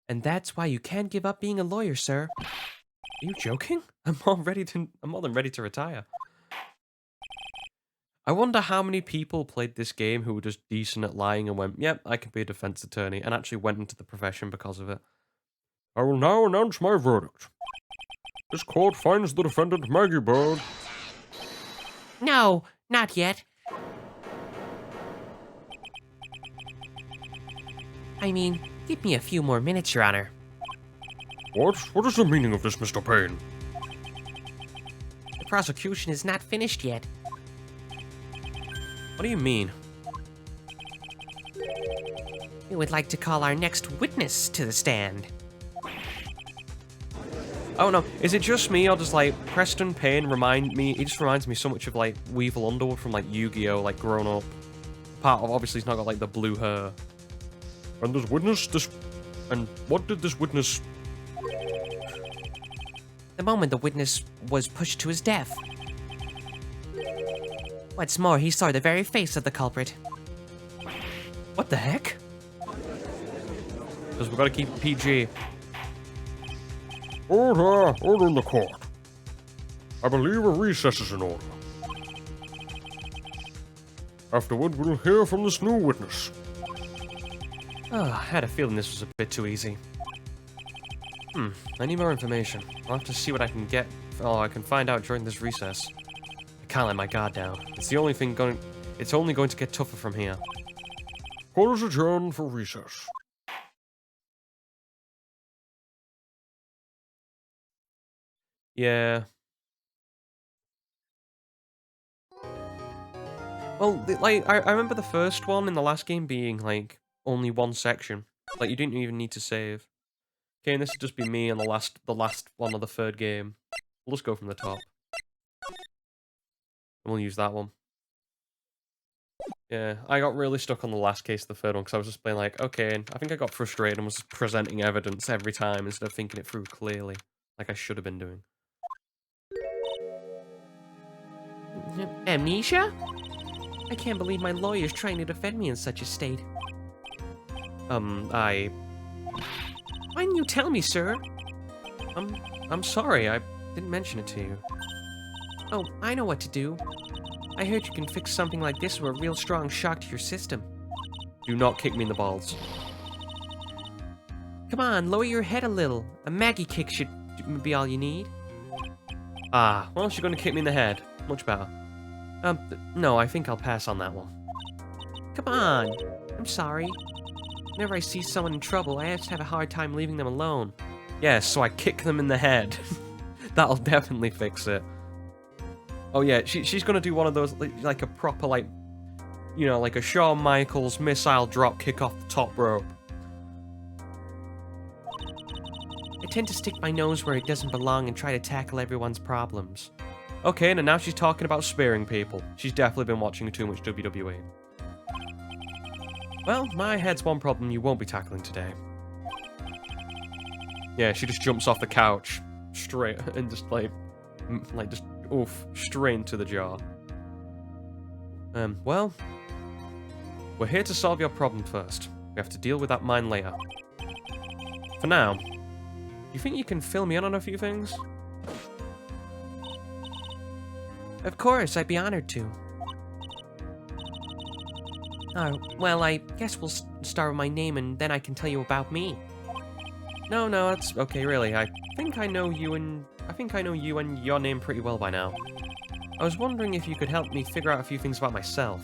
And that's why you can't give up being a lawyer, sir. Are you joking? I'm more than ready to retire. I wonder how many people played this game who were just decent at lying and went, yep, I can be a defense attorney, and actually went into the profession because of it. I will now announce my verdict. This court finds the defendant Maggie Bird. No, not yet. I mean, give me a few more minutes, Your Honor. What? What is the meaning of this, Mr. Payne? The prosecution is not finished yet. What do you mean? We would like to call our next witness to the stand. Oh no, is it just me or does like Preston Payne remind me? He just reminds me so much of like Weevil Underwood from like Yu-Gi-Oh, like grown up. Part of obviously he's not got like the blue hair. And this witness, and what did this witness... The moment the witness was pushed to his death. What's more, he saw the very face of the culprit. What the heck? Because we've got to keep it PG. Order in the court. I believe a recess is in order. Afterward, we'll hear from this new witness. Oh, I had a feeling this was a bit too easy. I need more information. I'll have to see what I can get. Oh, I can find out during this recess. I can't let my guard down. It's the only thing going. It's only going to get tougher from here. Court is adjourned for recess. Yeah. Well, like, I remember the first one in the last game being, like, only one section. Like, you didn't even need to save. Okay, and this would just be me on the last one of the third game. We'll just go from the top. And we'll use that one. Yeah, I got really stuck on the last case of the third one, because I was just playing like, okay, and I think I got frustrated and was just presenting evidence every time instead of thinking it through clearly, like I should have been doing. Amnesia? I can't believe my lawyer's trying to defend me in such a state. Why didn't you tell me, sir? I'm sorry, I didn't mention it to you. Oh, I know what to do. I heard you can fix something like this with a real strong shock to your system. Do not kick me in the balls. Come on, lower your head a little. A Maggie kick should be all you need. Ah, well, she's going to kick me in the head. Much better. No, I think I'll pass on that one. Come on. I'm sorry. Whenever I see someone in trouble, I just have a hard time leaving them alone. Yeah, so I kick them in the head. That'll definitely fix it. Oh yeah, she's gonna do one of those, like a proper, like, you know, like a Shawn Michaels missile drop kick off the top rope. I tend to stick my nose where it doesn't belong and try to tackle everyone's problems. Okay, and now she's talking about spearing people. She's definitely been watching too much WWE. Well, my head's one problem you won't be tackling today. Yeah, she just jumps off the couch straight and just just oof, straight into the jaw. Well, we're here to solve your problem first. We have to deal with that mine later. For now, do you think you can fill me in on a few things? Of course, I'd be honored to. Well, I guess we'll start with my name and then I can tell you about me. No, that's okay, really. I think I know you and your name pretty well by now. I was wondering if you could help me figure out a few things about myself.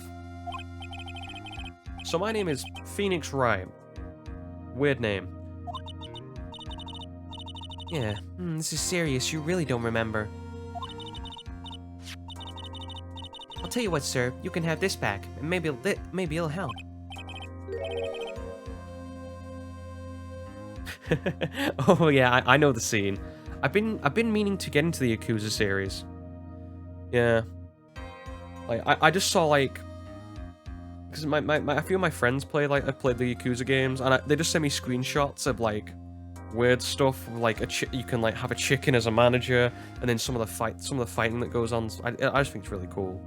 So my name is Phoenix Wright. Weird name. Yeah, this is serious. You really don't remember. I'll tell you what, sir. You can have this back, and maybe it'll help. Oh yeah, I know the scene. I've been meaning to get into the Yakuza series. Yeah. Like I just saw like, because a few of my friends played the Yakuza games, and they just sent me screenshots of like weird stuff, like you can like have a chicken as a manager, and then some of the fighting that goes on. I just think it's really cool.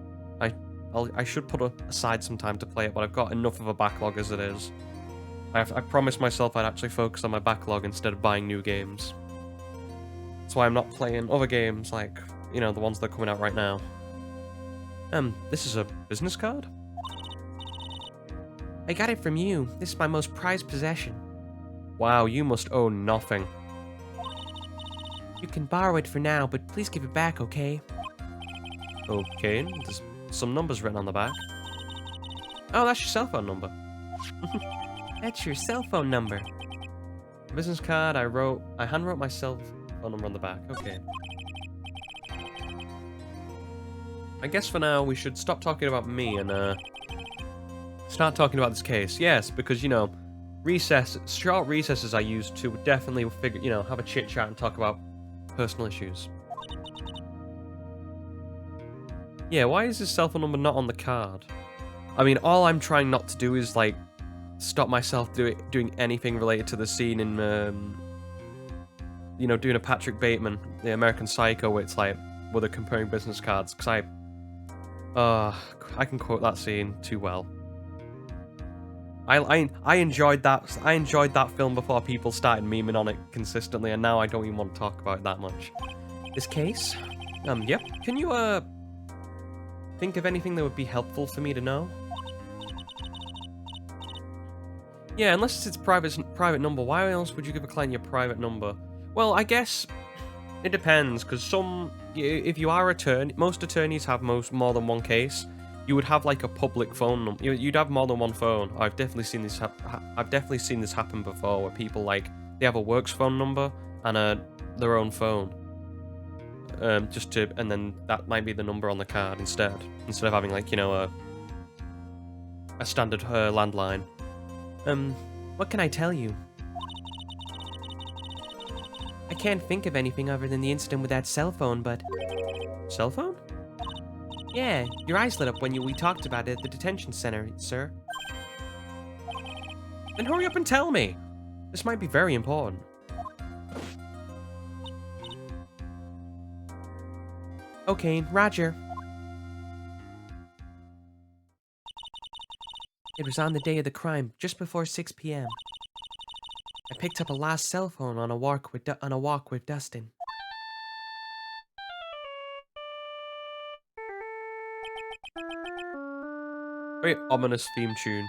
I should put aside some time to play it, but I've got enough of a backlog as it is. I promised myself I'd actually focus on my backlog instead of buying new games. That's why I'm not playing other games like, you know, the ones that are coming out right now. This is a business card? I got it from you. This is my most prized possession. Wow, you must own nothing. You can borrow it for now, but please give it back, okay? Okay, there's some numbers written on the back. Oh, that's your cell phone number. That's your cell phone number. Business card, I handwrote my cell phone number on the back. Okay. I guess for now we should stop talking about me and start talking about this case. Yes, because you know, short recesses I use to definitely figure, you know, have a chit chat and talk about personal issues. Yeah, why is his cell phone number not on the card? I mean, all I'm trying not to do is like stop myself doing anything related to the scene in you know, doing a Patrick Bateman, the American Psycho, where it's like where they're comparing business cards, because I can quote that scene too well. I enjoyed that. I enjoyed that film before people started memeing on it consistently, and now I don't even want to talk about it that much. This case? Yep. Can you think of anything that would be helpful for me to know? Yeah, unless it's its private number. Why else would you give a client your private number? Well, I guess it depends, because if you are most attorneys have more than one case. You would have like a public phone number. You'd have more than one phone. I've definitely seen this. I've definitely seen this happen before, where people like they have a works phone number and their own phone, and then that might be the number on the card instead of having like, you know, a standard landline. What can I tell you? I can't think of anything other than the incident with that cell phone, but... Cell phone? Yeah, your eyes lit up when we talked about it at the detention center, sir. Then hurry up and tell me! This might be very important. Okay, Roger. It was on the day of the crime, just before 6 p.m. I picked up a lost cell phone on a walk with Dustin. Very ominous theme tune.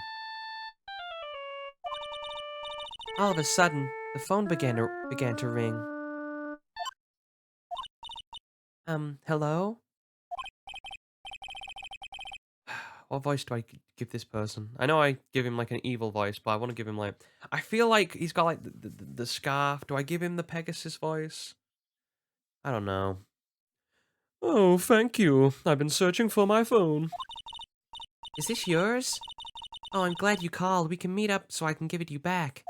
All of a sudden, the phone began to ring. Hello? What voice do I give this person? I know I give him like an evil voice, but I want to give him like... I feel like he's got like the scarf. Do I give him the Pegasus voice? I don't know. Oh, thank you. I've been searching for my phone. Is this yours? Oh, I'm glad you called. We can meet up so I can give it you back.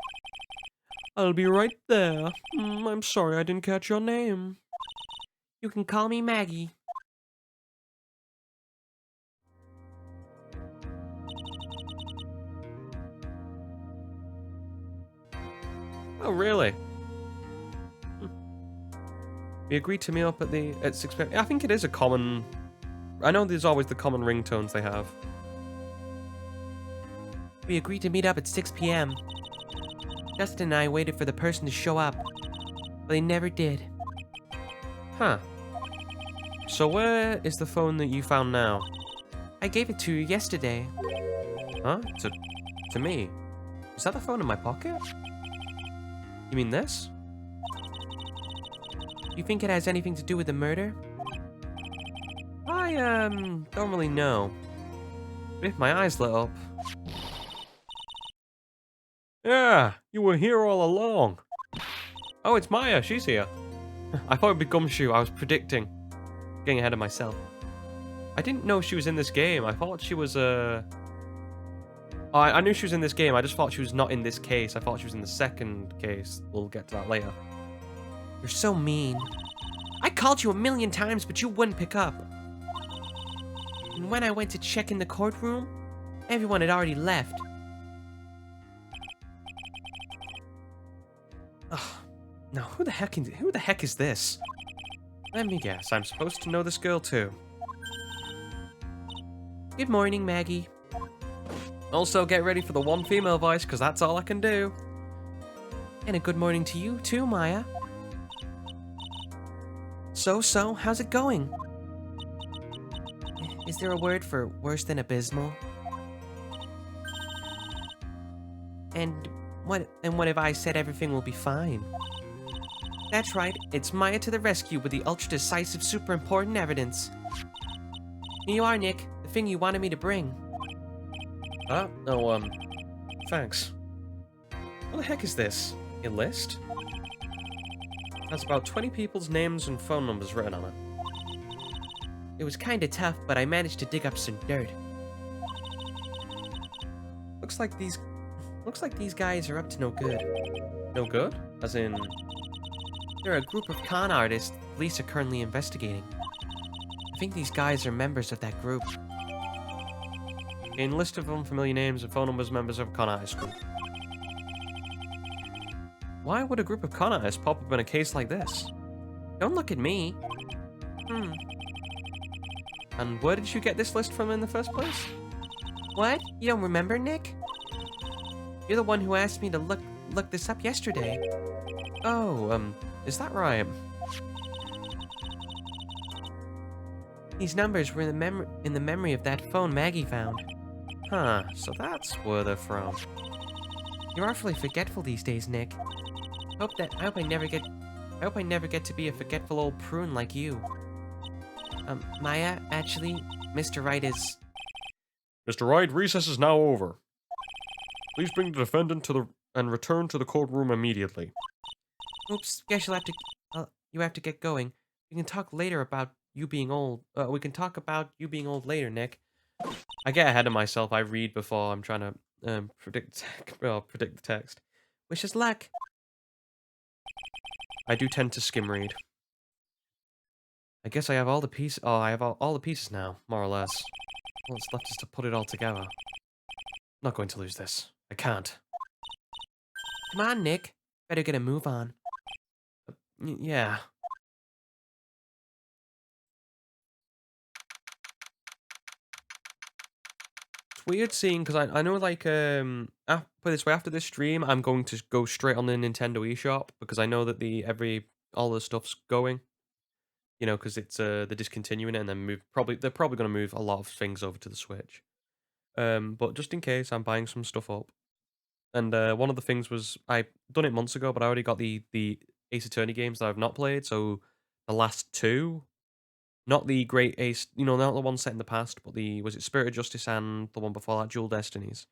I'll be right there. I'm sorry I didn't catch your name. You can call me Maggie. Oh, really? We agreed to meet up at 6 p.m. I think it is a common... I know there's always the common ringtones they have. We agreed to meet up at 6 p.m. Dustin and I waited for the person to show up, but they never did. Huh. So where is the phone that you found now? I gave it to you yesterday. Huh? To me? Is that the phone in my pocket? You mean this? You think it has anything to do with the murder? I, don't really know. But if my eyes lit up... Yeah, you were here all along. Oh, it's Maya. She's here. I thought it'd be Gumshoe. I was predicting. Getting ahead of myself. I didn't know she was in this game. I thought she was, Oh, I knew she was in this game. I just thought she was not in this case. I thought she was in the second case. We'll get to that later. You're so mean. I called you 1,000,000 times, but you wouldn't pick up. And when I went to check in the courtroom, everyone had already left. Ugh. No, who the heck is this? Let me guess. I'm supposed to know this girl too. Good morning, Maggie. Also, get ready for the one female voice, because that's all I can do. And a good morning to you too, Maya. So, how's it going? Is there a word for worse than abysmal? And what if I said everything will be fine? That's right, it's Maya to the rescue with the ultra-decisive, super important evidence. Here you are, Nick, the thing you wanted me to bring. Oh, thanks. What the heck is this? A list? Has about 20 people's names and phone numbers written on it. It was kinda tough, but I managed to dig up some dirt. Looks like these guys are up to no good. No good? As in... They're a group of con artists the police are currently investigating. I think these guys are members of that group. In list of unfamiliar names and phone numbers members of a con artist group. Why would a group of con artists pop up in a case like this? Don't look at me. And where did you get this list from in the first place? What? You don't remember, Nick? You're the one who asked me to look this up yesterday. Oh, is that right? These numbers were in the memory of that phone Maggie found. Huh, so that's where they're from. You're awfully forgetful these days, Nick. I hope I never get to be a forgetful old prune like you. Maya, actually, Mr. Wright is... Mr. Wright, recess is now over. Please bring the defendant and return to the courtroom immediately. Oops, guess you have to get going. We can talk later about you being old. We can talk about you being old later, Nick. I get ahead of myself. I read before I'm trying to predict the text. Wish us luck. I do tend to skim read. I guess I have all the pieces. Oh, I have all the pieces now, more or less. All that's left is to put it all together. I'm not going to lose this. I can't. Come on, Nick. Better get a move on. Yeah. It's weird seeing, because I know, like, put it this way, after this stream, I'm going to go straight on the Nintendo eShop, because I know that all the stuff's going. You know, because it's, they're discontinuing it, and then they're probably going to move a lot of things over to the Switch. But just in case, I'm buying some stuff up. And one of the things was, I done it months ago, but I already got the Ace Attorney games that I've not played, so the last two, not the Great Ace, you know, not the one set in the past, but was it Spirit of Justice and the one before that, Dual Destinies.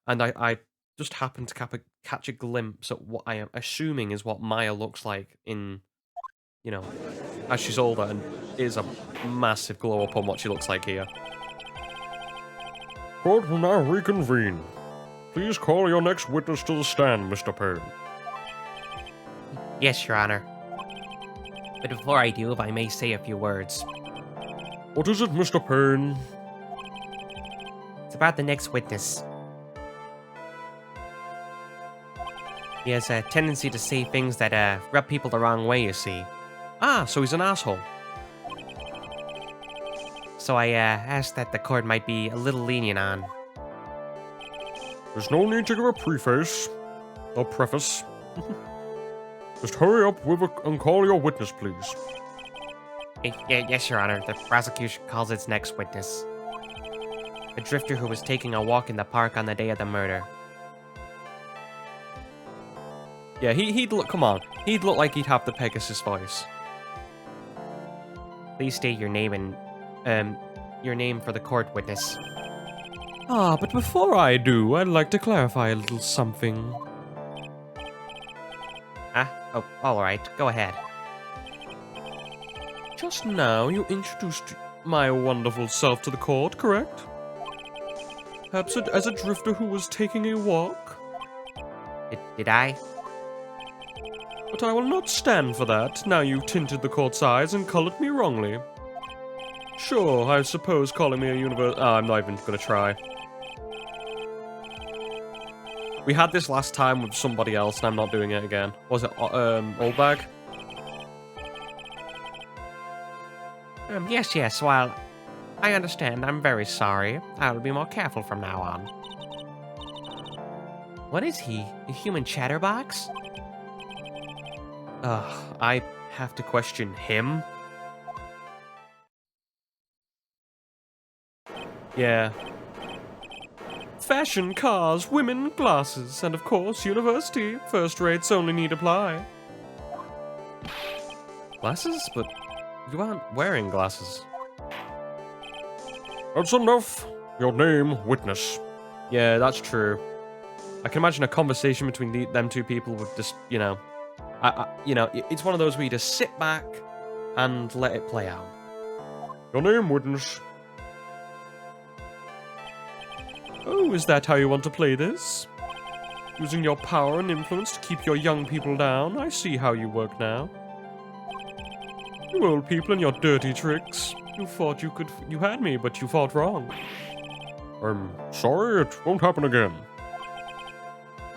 And I just happened to catch a glimpse at what I am assuming is what Maya looks like in, you know, as she's older, and is a massive glow up on what she looks like here. Court will now reconvene. Please call your next witness to the stand, Mr. Payne. Yes, Your Honor. But before I do, if I may say a few words. What is it, Mr. Payne? It's about the next witness. He has a tendency to say things that rub people the wrong way, you see. Ah, so he's an asshole. So I asked that the court might be a little lenient on. There's no need to give a preface. Just hurry up and call your witness, please. Yes, Your Honor. The prosecution calls its next witness. A drifter who was taking a walk in the park on the day of the murder. Yeah, he'd look, come on. He'd look like he'd have the Pegasus voice. Please state your name and, your name for the court, witness. Ah, but before I do, I'd like to clarify a little something. Oh, alright. Go ahead. Just now, you introduced my wonderful self to the court, correct? Perhaps as a drifter who was taking a walk? Did I? But I will not stand for that. Now you tinted the court's eyes and colored me wrongly. Sure, I suppose calling me a I'm not even gonna try. We had this last time with somebody else, and I'm not doing it again. Was it, Old Bag? Yes, well, I understand. I'm very sorry. I'll be more careful from now on. What is he? A human chatterbox? Ugh, I have to question him? Yeah. Fashion, cars, women, glasses, and of course, university. First rates only need apply. Glasses? But you aren't wearing glasses. That's enough. Your name, witness. Yeah, that's true. I can imagine a conversation between them two people would just, you know, it's one of those where you just sit back and let it play out. Your name, witness. Oh, is that how you want to play this? Using your power and influence to keep your young people down? I see how you work now. You old people and your dirty tricks. You thought you had me, but you fought wrong. I'm sorry, it won't happen again.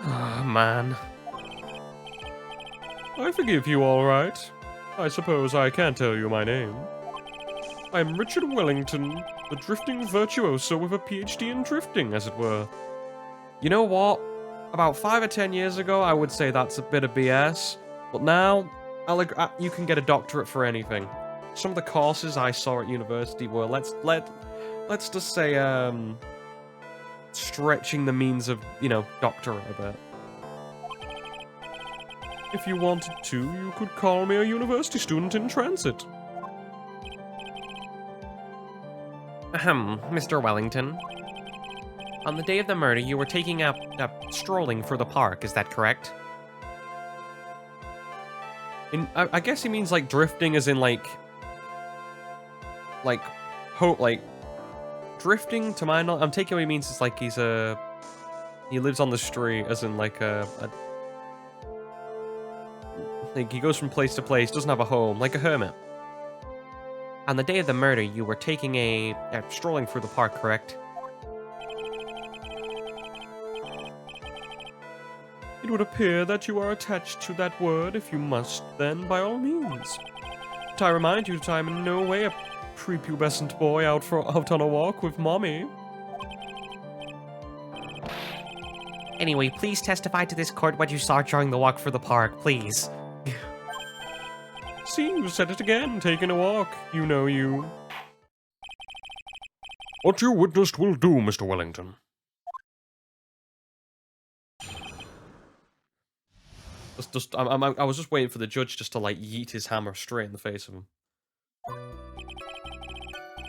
Ah, man. I forgive you, all right. I suppose I can't tell you my name. I'm Richard Wellington, the drifting virtuoso with a PhD in drifting, as it were. You know what? About 5 or 10 years ago, I would say that's a bit of BS. But now, you can get a doctorate for anything. Some of the courses I saw at university were, let's just say, stretching the means of, you know, doctorate a bit. If you wanted to, you could call me a university student in transit. Ahem, Mr. Wellington. On the day of the murder, you were taking a strolling through the park, is that correct? I guess he means, like, drifting as in, like, drifting, to my knowledge, I'm taking what he means is, like, he lives on the street, as in, like, like, he goes from place to place, doesn't have a home, like a hermit. On the day of the murder, you were taking a strolling through the park, correct? It would appear that you are attached to that word. If you must, then by all means. But I remind you that I am in no way a prepubescent boy out on a walk with mommy. Anyway, please testify to this court what you saw during the walk through the park, please. See, you said it again, taking a walk. You know you. What you witnessed will do, Mr. Wellington. I was just waiting for the judge just to, like, yeet his hammer straight in the face of him.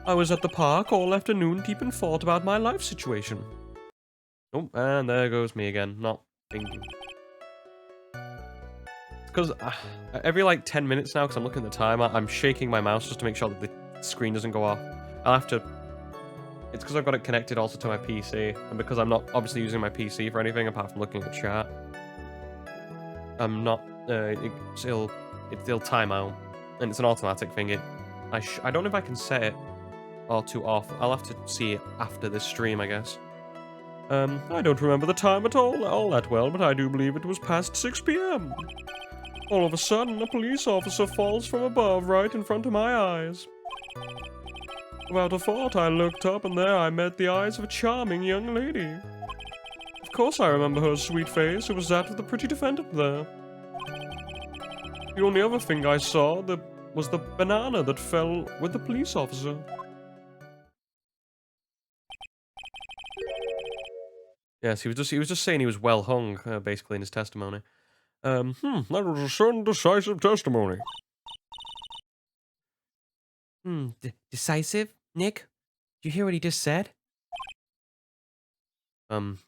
I was at the park all afternoon deep in thought about my life situation. Oh, and there goes me again, not thinking. Because every, like, 10 minutes now, because I'm looking at the time, I'm shaking my mouse just to make sure that the screen doesn't go off. I'll have to... It's because I've got it connected also to my PC, and because I'm not obviously using my PC for anything apart from looking at chat. I'm not, it'll time out, and it's an automatic thing. I don't know if I can set it or to off. I'll have to see it after this stream, I guess. I don't remember the time at all that well, but I do believe it was past 6 p.m. All of a sudden, a police officer falls from above right in front of my eyes. Without a thought, I looked up, and there I met the eyes of a charming young lady. Of course I remember her sweet face. It was that of the pretty defendant there. The only other thing I saw was the banana that fell with the police officer. Yes, he was just saying he was well hung, basically, in his testimony. That was a certain decisive testimony. Decisive? Nick? Did you hear what he just said?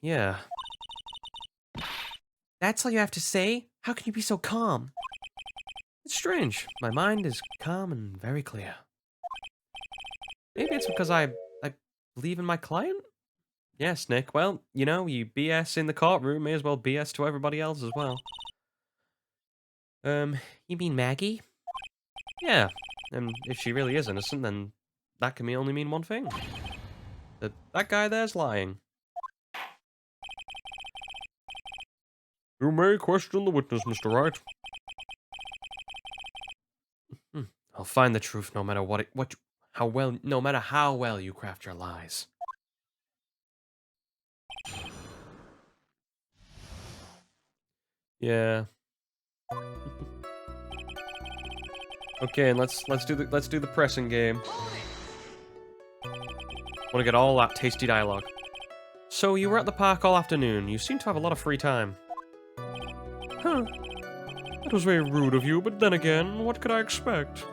Yeah. That's all you have to say? How can you be so calm? It's strange. My mind is calm and very clear. Maybe it's because I believe in my client? Yes, Nick. Well, you know, you BS in the courtroom, may as well BS to everybody else as well. You mean Maggie? Yeah. And if she really is innocent, then that can only mean one thing. That guy there's lying. You may question the witness, Mr. Wright. I'll find the truth no matter no matter how well you craft your lies. Yeah. Okay, and let's do the pressing game. Want to get all that tasty dialogue. So you were at the park all afternoon. You seem to have a lot of free time. Huh. That was very rude of you, but then again, what could I expect?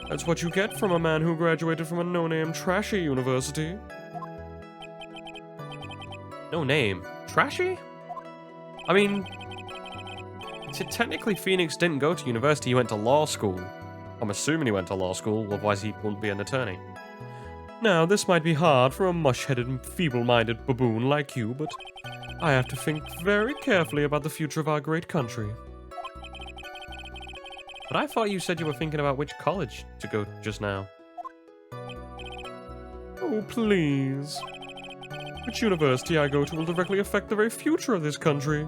That's what you get from a man who graduated from a no-name trashy university. No name. Trashy? I mean, technically Phoenix didn't go to university, he went to law school. I'm assuming he went to law school, otherwise he wouldn't be an attorney. Now, this might be hard for a mush-headed, feeble-minded baboon like you, but I have to think very carefully about the future of our great country. But I thought you said you were thinking about which college to go just now. Oh, please. Which university I go to will directly affect the very future of this country.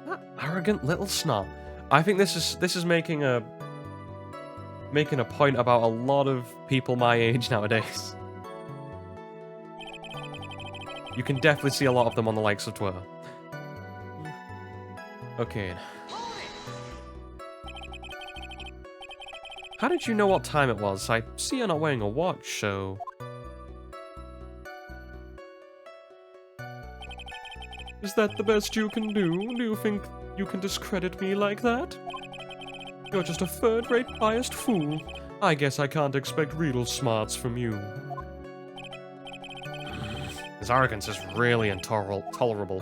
That arrogant little snot. I think this is making a point about a lot of people my age nowadays. You can definitely see a lot of them on the likes of Twitter. Okay. How did you know what time it was? I see you're not wearing a watch, so... Is that the best you can do? Do you think you can discredit me like that? You're just a third-rate biased fool. I guess I can't expect real smarts from you. His arrogance is really intolerable.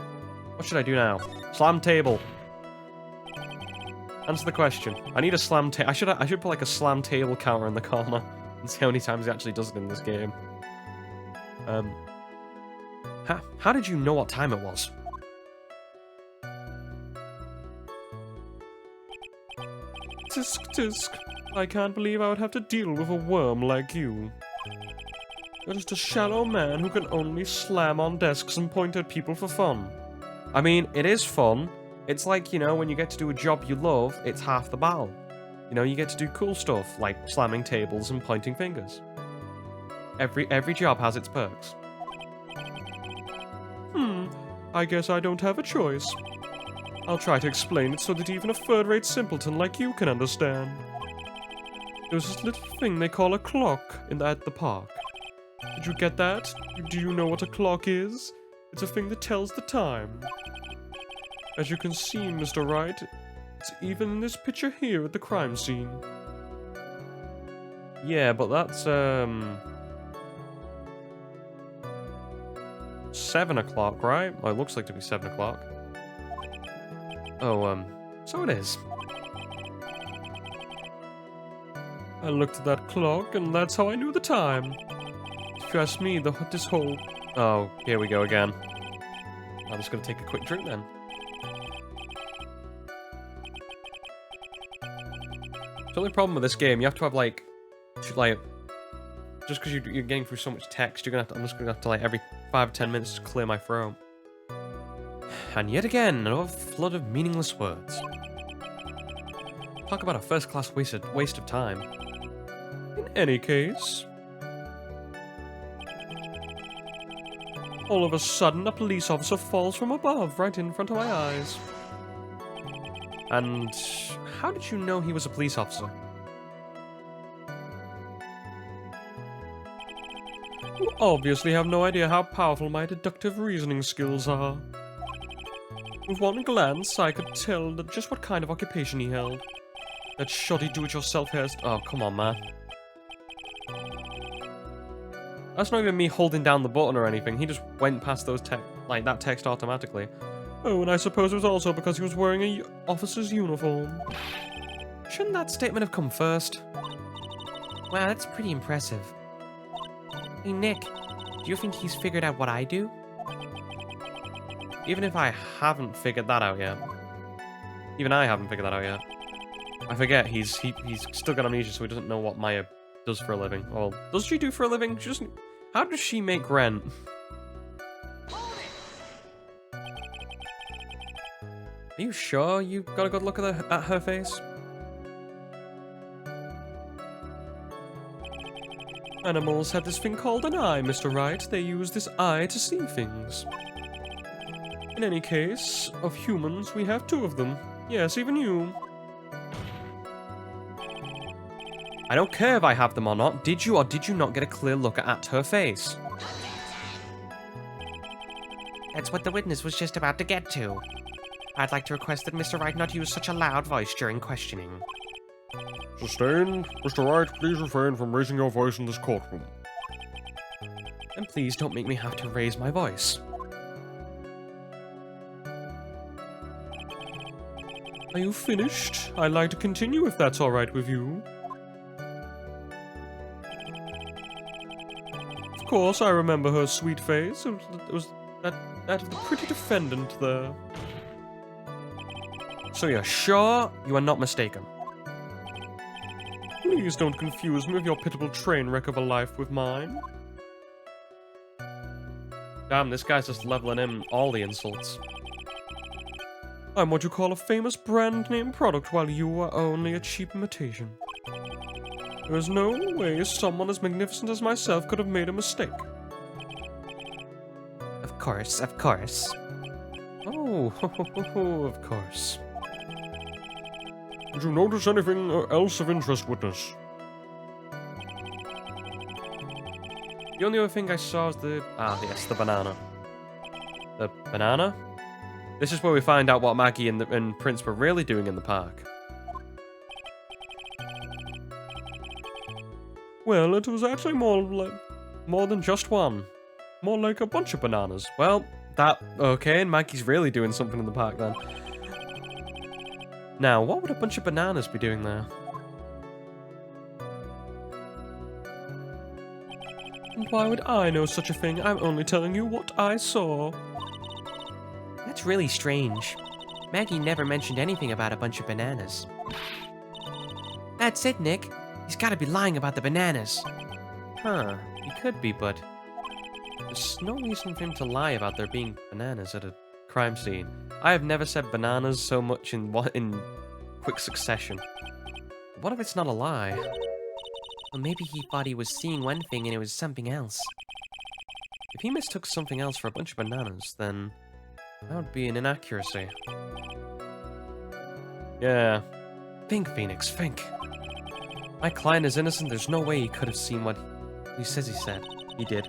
What should I do now? Slam table. Answer the question. I need a slam table. I should put like a slam table counter in the corner and see how many times he actually does it in this game. How did you know what time it was? Tisk tisk. I can't believe I would have to deal with a worm like you. You're just a shallow man who can only slam on desks and point at people for fun. I mean, it is fun. It's like, you know, when you get to do a job you love, it's half the battle. You know, you get to do cool stuff, like slamming tables and pointing fingers. Every job has its perks. I guess I don't have a choice. I'll try to explain it so that even a third-rate simpleton like you can understand. There's this little thing they call a clock at the park. Did you get that? Do you know what a clock is? It's a thing that tells the time. As you can see, Mr. Wright, it's even in this picture here at the crime scene. Yeah, but that's, 7 o'clock, right? Well, it looks like to be 7 o'clock. Oh, so it is. I looked at that clock, and that's how I knew the time. If you ask me, this whole... Oh, here we go again. I'm just gonna take a quick drink then. The only problem with this game, you have to have just because you're getting through so much text, I'm just gonna have to every 5 or 10 minutes to clear my throat. And yet again, another flood of meaningless words. Talk about a first-class waste of time. In any case... All of a sudden, a police officer falls from above, right in front of my eyes. And how did you know he was a police officer? You obviously have no idea how powerful my deductive reasoning skills are. With one glance, I could tell just what kind of occupation he held. That shoddy do-it-yourself hairstyle. Oh, come on, man. That's not even me holding down the button or anything. He just went past those that text automatically. Oh, and I suppose it was also because he was wearing a officer's uniform. Shouldn't that statement have come first? Wow, that's pretty impressive. Hey, Nick, do you think he's figured out what I do? Even if I haven't figured that out yet. Even I haven't figured that out yet. I forget, he's still got amnesia, so he doesn't know what Maya does for a living. Well, does she do for a living? How does she make rent? Are you sure you got a good look at her face? Animals have this thing called an eye, Mr. Wright. They use this eye to see things. In any case, of humans, we have 2 of them. Yes, even you. I don't care if I have them or not. Did you or did you not get a clear look at her face? That's what the witness was just about to get to. I'd like to request that Mr. Wright not use such a loud voice during questioning. Sustained. Mr. Wright, please refrain from raising your voice in this courtroom. And please don't make me have to raise my voice. Are you finished? I'd like to continue if that's alright with you. Of course, I remember her sweet face. It was that of the pretty defendant there. So you're sure you are not mistaken? Please don't confuse me with your pitiful train wreck of a life with mine. Damn, this guy's just leveling in all the insults. I'm what you call a famous brand name product, while you are only a cheap imitation. There is no way someone as magnificent as myself could have made a mistake. Of course, of course. Oh, of course. Did you notice anything else of interest, witness? The only other thing I saw is the the banana. The banana? This is where we find out what Maggie and Prince were really doing in the park. Well, it was actually more than just one. More like a bunch of bananas. Well, okay, and Maggie's really doing something in the park then. Now, what would a bunch of bananas be doing there? And why would I know such a thing? I'm only telling you what I saw. That's really strange. Maggie never mentioned anything about a bunch of bananas. That's it, Nick. He's gotta be lying about the bananas. Huh, he could be, but there's no reason for him to lie about there being bananas at a crime scene. I have never said bananas so much in quick succession. What if it's not a lie? Well, maybe he thought he was seeing one thing and it was something else. If he mistook something else for a bunch of bananas, then that would be an inaccuracy. Yeah. Think, Phoenix, think. My client is innocent. There's no way he could have seen what he says he said. He did.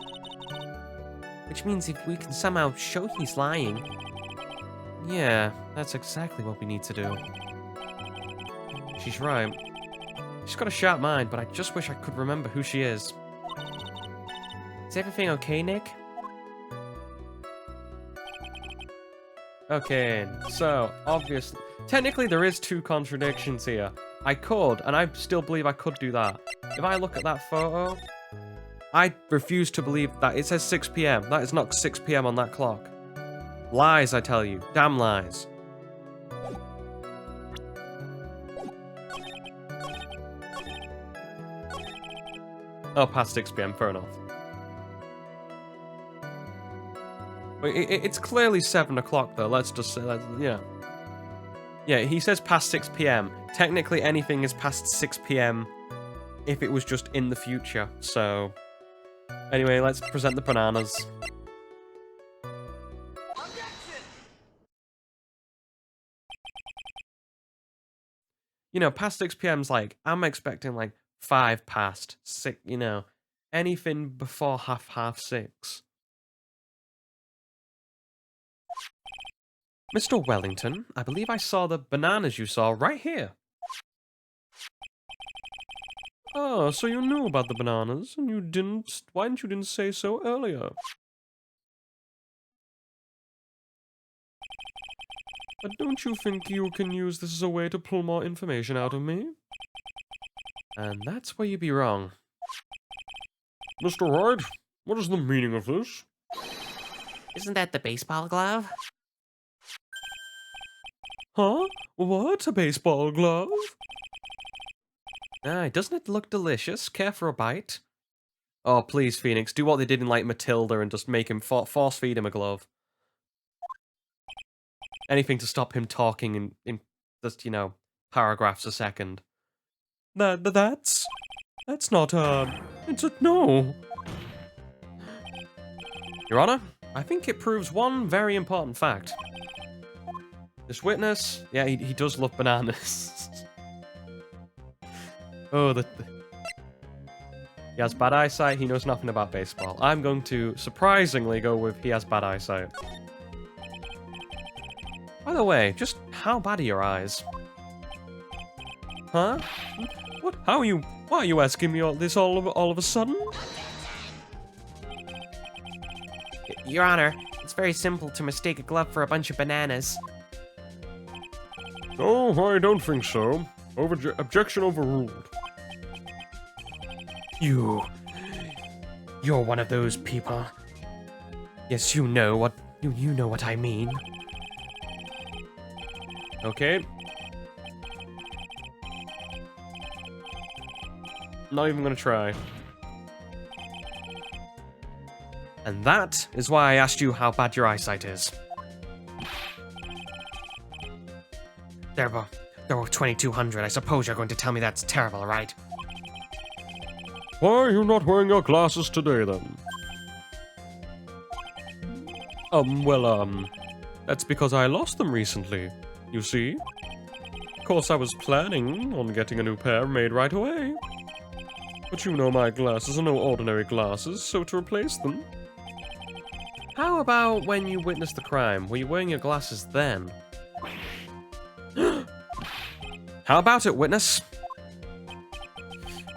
Which means if we can somehow show he's lying... Yeah, that's exactly what we need to do. She's right. She's got a sharp mind, but I just wish I could remember who she is. Is everything okay, Nick? Okay, so, obviously... Technically, there is two contradictions here. I could, and I still believe I could do that. If I look at that photo, I refuse to believe that. It says 6 PM. That is not 6 PM on that clock. Lies, I tell you. Damn lies. Oh, past 6 PM, fair enough. It's clearly 7 o'clock, though. Let's just say that, yeah. Yeah, he says past 6 PM. Technically, anything is past 6 PM if it was just in the future, so... Anyway, let's present the bananas. You know, past 6 PM's like, I'm expecting like 5 past, 6, you know, anything before half 6. Mr. Wellington, I believe I saw the bananas you saw right here. Oh, so you knew about the bananas, and why didn't you say so earlier? But don't you think you can use this as a way to pull more information out of me? And that's where you'd be wrong. Mr. Wright, what is the meaning of this? Isn't that the baseball glove? Huh? What? A baseball glove? Doesn't it look delicious? Care for a bite? Oh, please, Phoenix, do what they did in, like, Matilda and just make him force feed him a glove. Anything to stop him talking in just, you know, paragraphs a second. That's not, it's a no. Your Honor, I think it proves one very important fact. This witness, yeah, he does love bananas. Oh, he has bad eyesight, he knows nothing about baseball. I'm going to surprisingly go with he has bad eyesight. By the way, just how bad are your eyes? Huh? What? How are you? Why are you asking me all this all of a sudden? Your Honor, it's very simple to mistake a glove for a bunch of bananas. No, I don't think so. Objection overruled. You're one of those people. Yes, you know what I mean. Okay. Not even gonna try. And that is why I asked you how bad your eyesight is. They're both 2200. I suppose you're going to tell me that's terrible, right? Why are you not wearing your glasses today, then? That's because I lost them recently, you see. Of course, I was planning on getting a new pair made right away. But you know my glasses are no ordinary glasses, so to replace them... How about when you witnessed the crime? Were you wearing your glasses then? How about it, witness?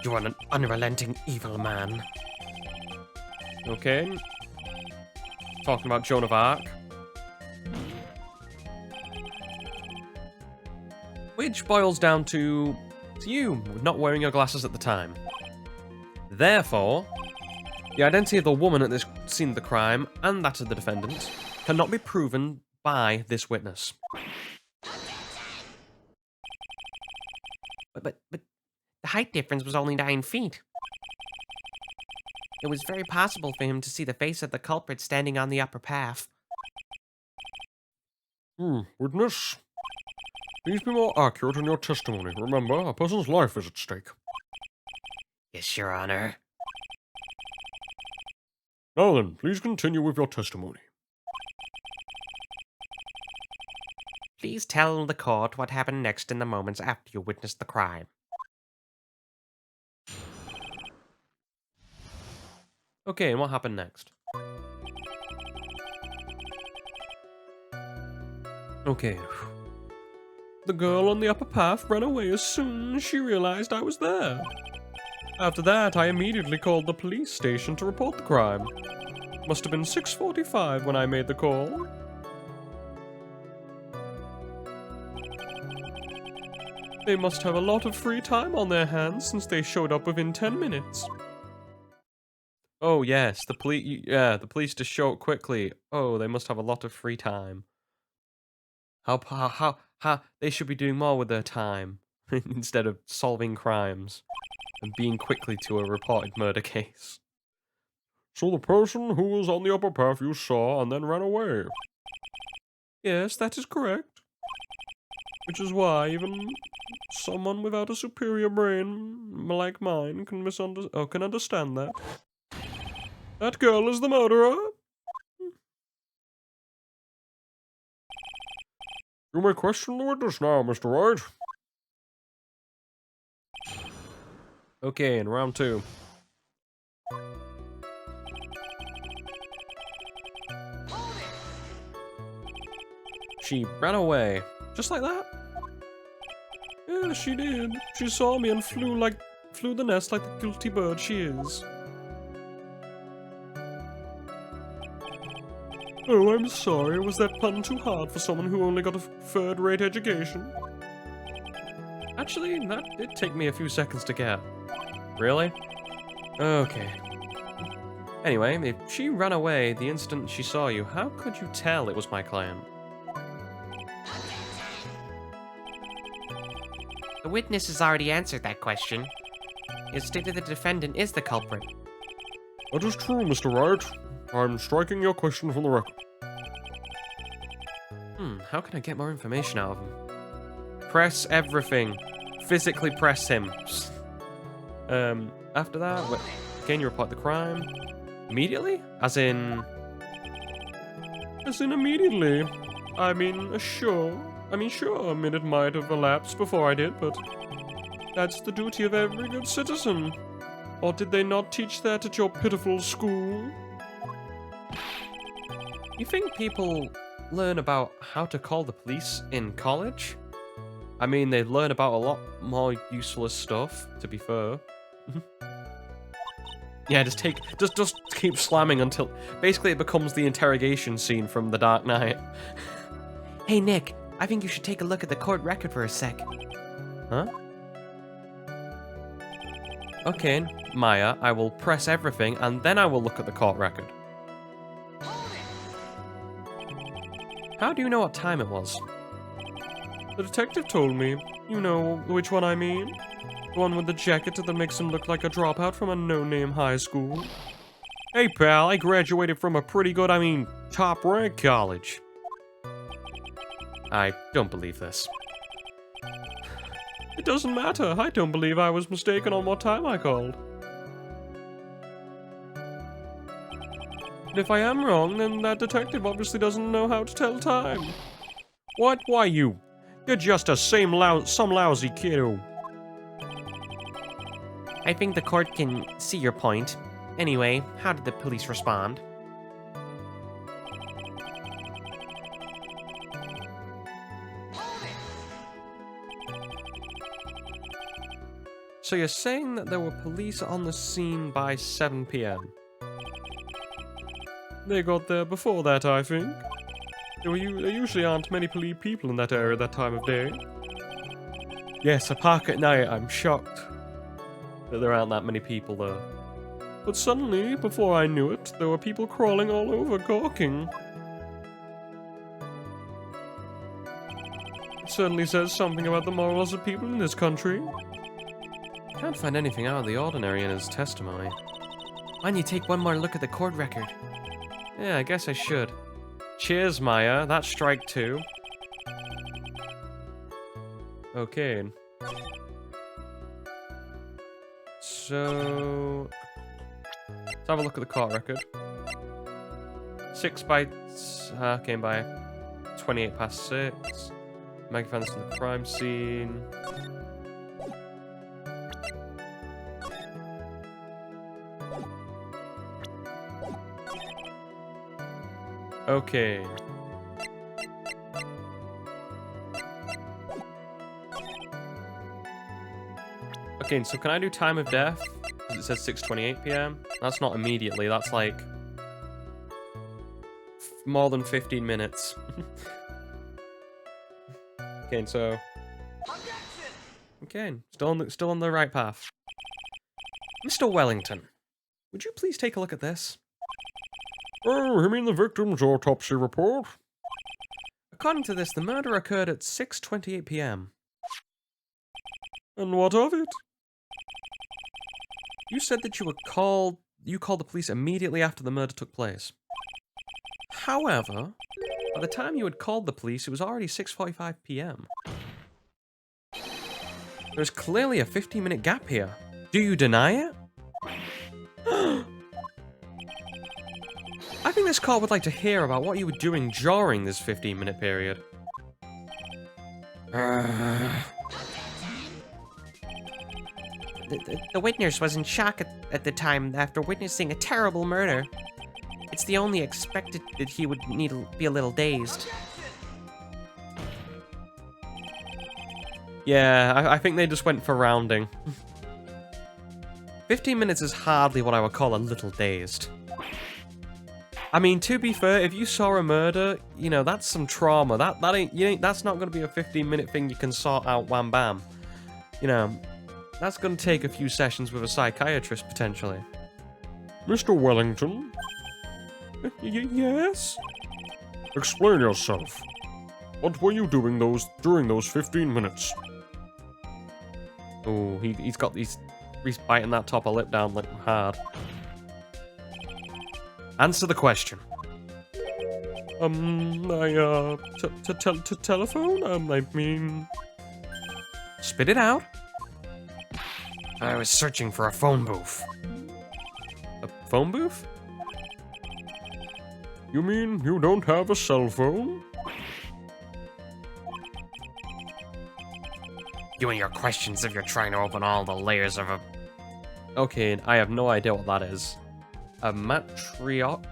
You are an unrelenting evil man. Okay. Talking about Joan of Arc. Which boils down to you not wearing your glasses at the time. Therefore, the identity of the woman at this scene of the crime and that of the defendant cannot be proven by this witness. But the height difference was only 9 feet. It was very possible for him to see the face of the culprit standing on the upper path. Witness? Please be more accurate in your testimony. Remember, a person's life is at stake. Yes, Your Honor. Now then, please continue with your testimony. Please tell the court what happened next in the moments after you witnessed the crime. Okay, and what happened next? Okay. The girl on the upper path ran away as soon as she realized I was there. After that, I immediately called the police station to report the crime. Must have been 6:45 when I made the call. They must have a lot of free time on their hands since they showed up within 10 minutes. Oh yes, the police just show up quickly. Oh, they must have a lot of free time. How they should be doing more with their time instead of solving crimes and being quickly to a reported murder case. So the person who was on the upper path you saw and then ran away? Yes, that is correct. Which is why even someone without a superior brain like mine can understand that. That girl is the murderer. You may question the witness now, Mr. Wright. Okay, in round 2. She ran away. Just like that? Yeah, she did. She saw me and flew the nest like the guilty bird she is. Oh, I'm sorry. Was that pun too hard for someone who only got a third-rate education? Actually, that did take me a few seconds to get. Really? Okay. Anyway, if she ran away the instant she saw you, how could you tell it was my client? The witness has already answered that question. It stated the defendant is the culprit. That is true, Mr. Wright. I'm striking your question from the record. How can I get more information out of him? Press everything. Physically press him. After that, again you report the crime. Immediately? As in immediately. I mean, sure, a minute might have elapsed before I did, but that's the duty of every good citizen. Or did they not teach that at your pitiful school? You think people learn about how to call the police in college. I mean, they learn about a lot more useless stuff, to be fair. Yeah, just keep slamming until basically it becomes the interrogation scene from The Dark Knight. Hey, Nick, I think you should take a look at the court record for a sec. Huh? Okay, Maya, I will press everything and then I will look at the court record. How do you know what time it was? The detective told me. You know which one I mean? The one with the jacket that makes him look like a dropout from a no-name high school. Hey pal, I graduated from a pretty good, top-ranked college. I don't believe this. It doesn't matter. I don't believe I was mistaken on what time I called. And if I am wrong, then that detective obviously doesn't know how to tell time. What? Why you? You're just some lousy kiddo. I think the court can see your point. Anyway, how did the police respond? So you're saying that there were police on the scene by 7 PM? They got there before that, I think. There usually aren't many people in that area at that time of day. Yes, I park at night. I'm shocked that there aren't that many people there. But suddenly, before I knew it, there were people crawling all over, gawking. It certainly says something about the morals of people in this country. Can't find anything out of the ordinary in his testimony. Why don't you take one more look at the court record? Yeah, I guess I should. Cheers, Maya. That's strike 2. Okay. So... let's have a look at the court record. 6 bites came by 28 past 6. Maggie found this in the crime scene. Okay. Okay, so can I do time of death? Because it says 6:28 PM. That's not immediately, that's like... more than 15 minutes. Okay, so... okay, still on the right path. Mr. Wellington, would you please take a look at this? Oh, you mean the victim's autopsy report? According to this, the murder occurred at 6:28 PM. And what of it? You said that you called the police immediately after the murder took place. However, by the time you had called the police, it was already 6:45 PM. There's clearly a 15-minute gap here. Do you deny it? I think this court would like to hear about what you were doing during this 15-minute period. The witness was in shock at the time after witnessing a terrible murder. It's the only expected that he would need to be a little dazed. Yeah, I think they just went for rounding. 15 minutes is hardly what I would call a little dazed. I mean, to be fair, if you saw a murder, you know, that's some trauma. That's not going to be a 15-minute thing you can sort out wham bam. You know, that's going to take a few sessions with a psychiatrist, potentially. Mr. Wellington? Yes? Explain yourself. What were you doing during those 15 minutes? Oh, he's biting that top of lip down like hard. Answer the question. Telephone? I mean... Spit it out. I was searching for a phone booth. A phone booth? You mean you don't have a cell phone? You and your questions if you're trying to open all the layers of a... Okay, I have no idea what that is. A matryoshka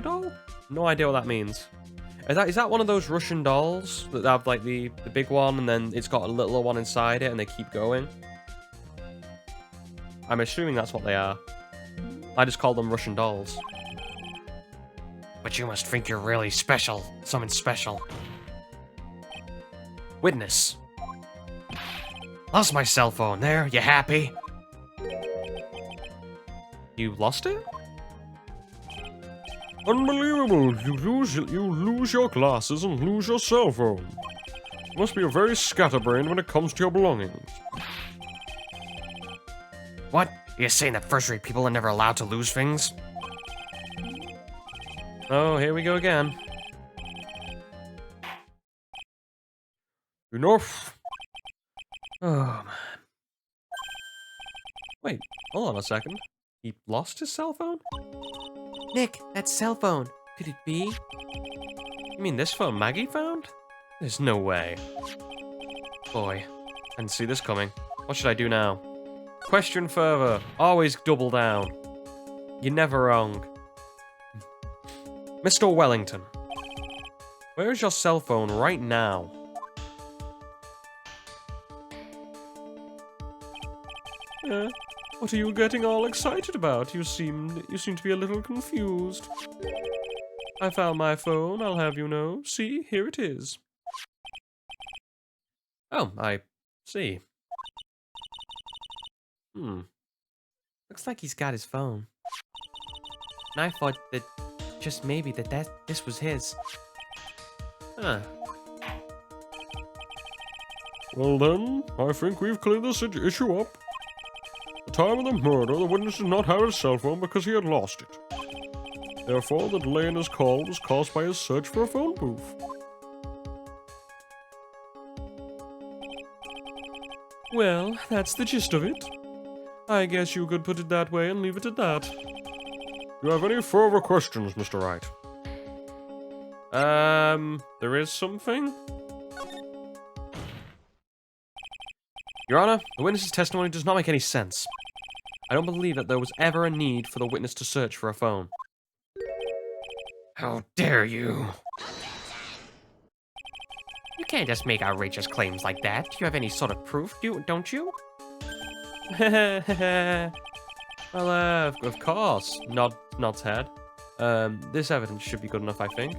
doll? No idea what that means. Is that one of those Russian dolls that have like the big one and then it's got a little one inside it and they keep going? I'm assuming that's what they are. I just call them Russian dolls. But you must think you're really special. Something special. Witness. Lost my cell phone. There, you happy? You lost it? Unbelievable! You lose your glasses and lose your cell phone. You must be a very scatterbrained when it comes to your belongings. What? You're saying that first-rate people are never allowed to lose things? Oh, here we go again. Enough! Oh, man. Wait, hold on a second. He lost his cell phone? Nick, that cell phone. Could it be? You mean this phone Maggie found? There's no way. Boy, I didn't see this coming. What should I do now? Question further. Always double down. You're never wrong. Mr. Wellington, where is your cell phone right now? What are you getting all excited about? You seem to be a little confused. I found my phone, I'll have you know. See, here it is. Oh, I see. Looks like he's got his phone. And I thought that just maybe this was his. Huh. Well then, I think we've cleared this issue up. At the time of the murder, the witness did not have his cell phone because he had lost it. Therefore, the delay in his call was caused by his search for a phone booth. Well, that's the gist of it. I guess you could put it that way and leave it at that. Do you have any further questions, Mr. Wright? There is something? Your Honor, the witness's testimony does not make any sense. I don't believe that there was ever a need for the witness to search for a phone. How dare you? You can't just make outrageous claims like that. You have any sort of proof, don't you? Well, of course. Nod's head. This evidence should be good enough, I think.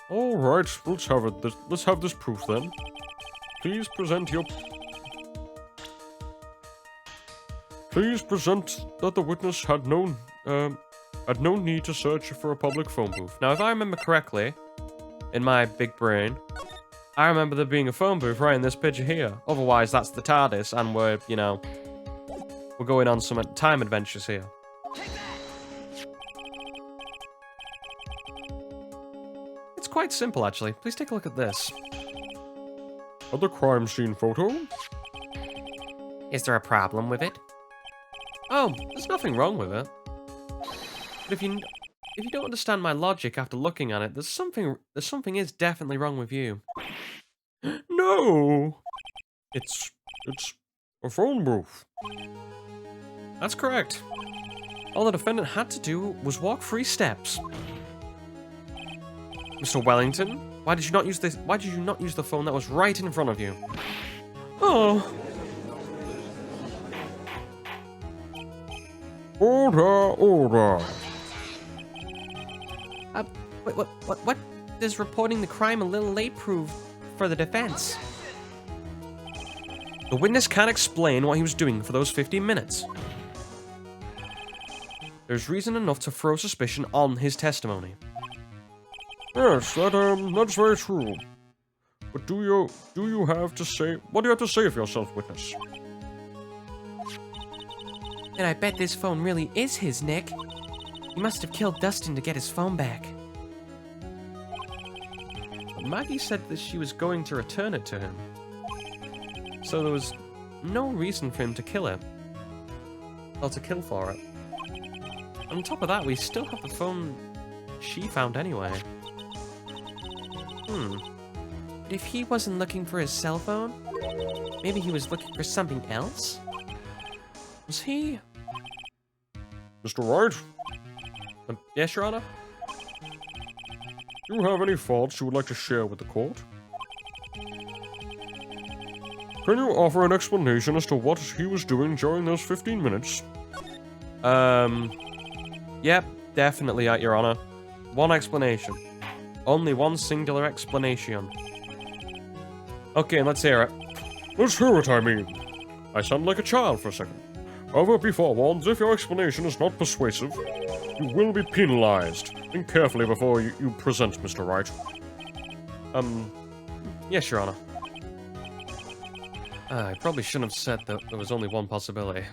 All right, let's have this proof then. Please present that the witness had no need to search for a public phone booth. Now, if I remember correctly, in my big brain, I remember there being a phone booth right in this picture here. Otherwise, that's the TARDIS, and we're going on some time adventures here. It's quite simple, actually. Please take a look at this. At the crime scene photo? Is there a problem with it? Oh, there's nothing wrong with it. But if you don't understand my logic after looking at it, there's something is definitely wrong with you. No! It's a phone booth. That's correct. All the defendant had to do was walk 3 steps. Mr. Wellington, why did you not use the phone that was right in front of you? Oh. Order. What does reporting the crime a little late prove for the defense? The witness can't explain what he was doing for those 15 minutes. There's reason enough to throw suspicion on his testimony. Yes, that's very true. But what do you have to say for yourself, witness? And I bet this phone really is his, Nick. He must have killed Dustin to get his phone back. But Maggie said that she was going to return it to him. So there was no reason for him to kill it. Or to kill for it. On top of that, we still have the phone she found anyway. But if he wasn't looking for his cell phone, maybe he was looking for something else? Was he? Mr. Wright? Yes, Your Honor? Do you have any thoughts you would like to share with the court? Can you offer an explanation as to what he was doing during those 15 minutes? Yep, definitely, Your Honor. One explanation. Only one singular explanation. Okay, let's hear it. Let's hear it, I mean. I sound like a child for a second. However, be forewarned, if your explanation is not persuasive, you will be penalized. Think carefully before you present, Mr. Wright. Yes, Your Honor. I probably shouldn't have said that there was only one possibility.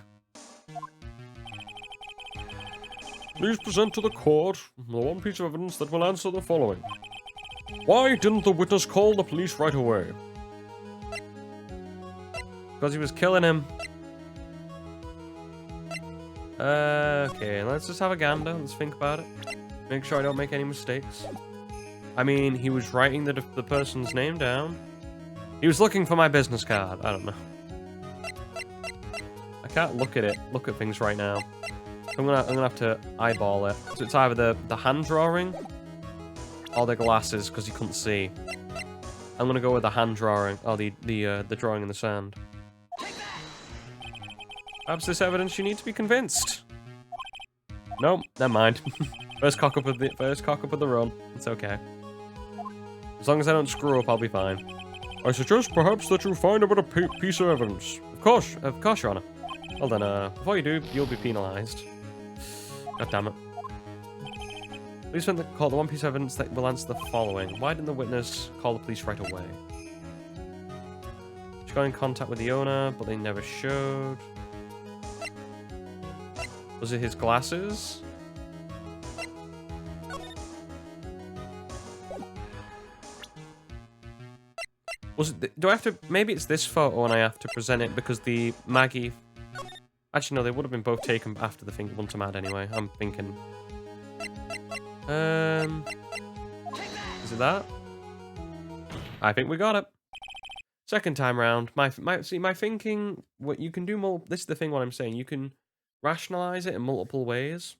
Please present to the court the one piece of evidence that will answer the following. Why didn't the witness call the police right away? Because he was killing him. Okay, let's just have a gander. Let's think about it. Make sure I don't make any mistakes. I mean, he was writing the person's name down. He was looking for my business card. I don't know. I can't look at things right now. I'm gonna have to eyeball it. So it's either the hand drawing or the glasses because you couldn't see. I'm gonna go with the hand drawing or the drawing in the sand. Perhaps this evidence you need to be convinced. Nope, never mind. First cock up of the run. It's okay. As long as I don't screw up, I'll be fine. I suggest perhaps that you find a better piece of evidence. Of course, Your Honor. Well then, before you do, you'll be penalised. God damn it. Please find the one piece of evidence that will answer the following. Why didn't the witness call the police right away? She got in contact with the owner, but they never showed. Was it his glasses? Was it? Do I have to? Maybe it's this photo, and I have to present it because the Maggie. Actually, no, they would have been both taken after the thing one to mad anyway. I'm thinking. Is it that? I think we got it. Second time round, my thinking. What you can do more. This is the thing. What I'm saying, you can rationalize it in multiple ways.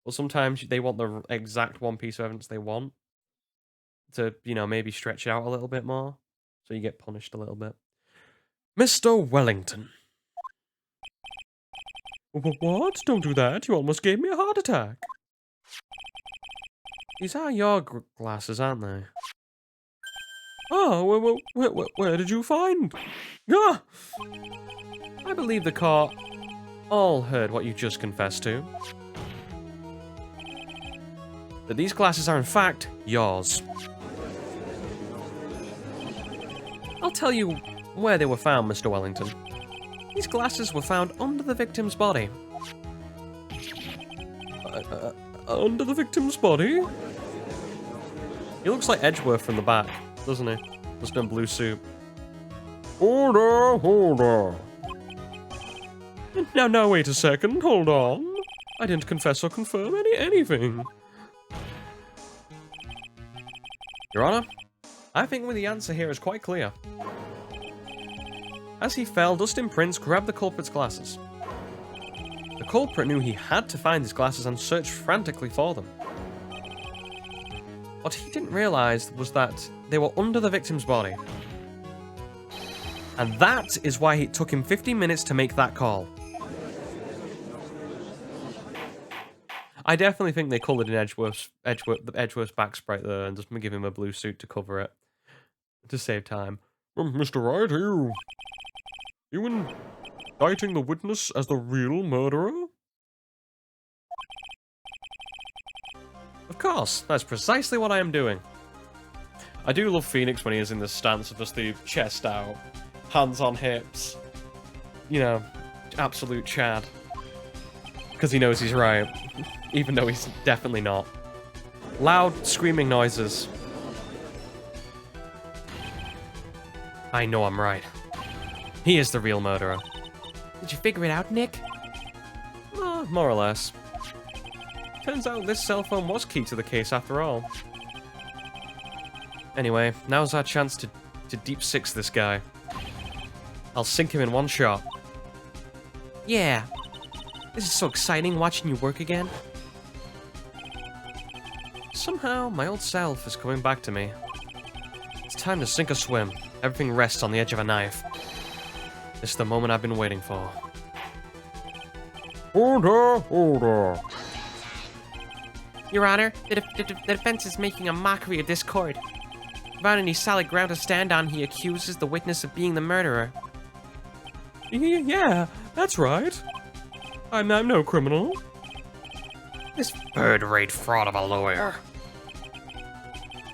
Well, sometimes they want the exact one piece of evidence they want to, you know, maybe stretch it out a little bit more, so you get punished a little bit. Mr. Wellington. What? Don't do that. You almost gave me a heart attack. These are your glasses, aren't they? Oh, where did you find? Ah! I believe the court all heard what you just confessed to. That these glasses are in fact yours. I'll tell you where they were found, Mr. Wellington. These glasses were found under the victim's body. Under the victim's body? He looks like Edgeworth from the back, doesn't he? Just in a blue suit. Hold on. Now, wait a second, hold on. I didn't confess or confirm anything. Your Honor, I think the answer here is quite clear. As he fell, dust imprints grabbed the culprit's glasses. The culprit knew he had to find his glasses and searched frantically for them. What he didn't realize was that they were under the victim's body. And that is why it took him 15 minutes to make that call. I definitely think they coloured in Edgeworth's back sprite there and just give him a blue suit to cover it. To save time. Mr. Wright, are you indicting the witness as the real murderer? Of course, that's precisely what I am doing. I do love Phoenix when he is in the stance of just the chest out, hands on hips. You know, absolute Chad. Because he knows he's right, even though he's definitely not. Loud, screaming noises. I know I'm right. He is the real murderer. Did you figure it out, Nick? More or less. Turns out this cell phone was key to the case after all. Anyway, now's our chance to deep six this guy. I'll sink him in one shot. Yeah. This is so exciting watching you work again. Somehow, my old self is coming back to me. It's time to sink or swim. Everything rests on the edge of a knife. This is the moment I've been waiting for. Order, order. Your Honor, the defense is making a mockery of this court. Without any solid ground to stand on, he accuses the witness of being the murderer. Yeah, that's right. I'm no criminal. This third-rate fraud of a lawyer.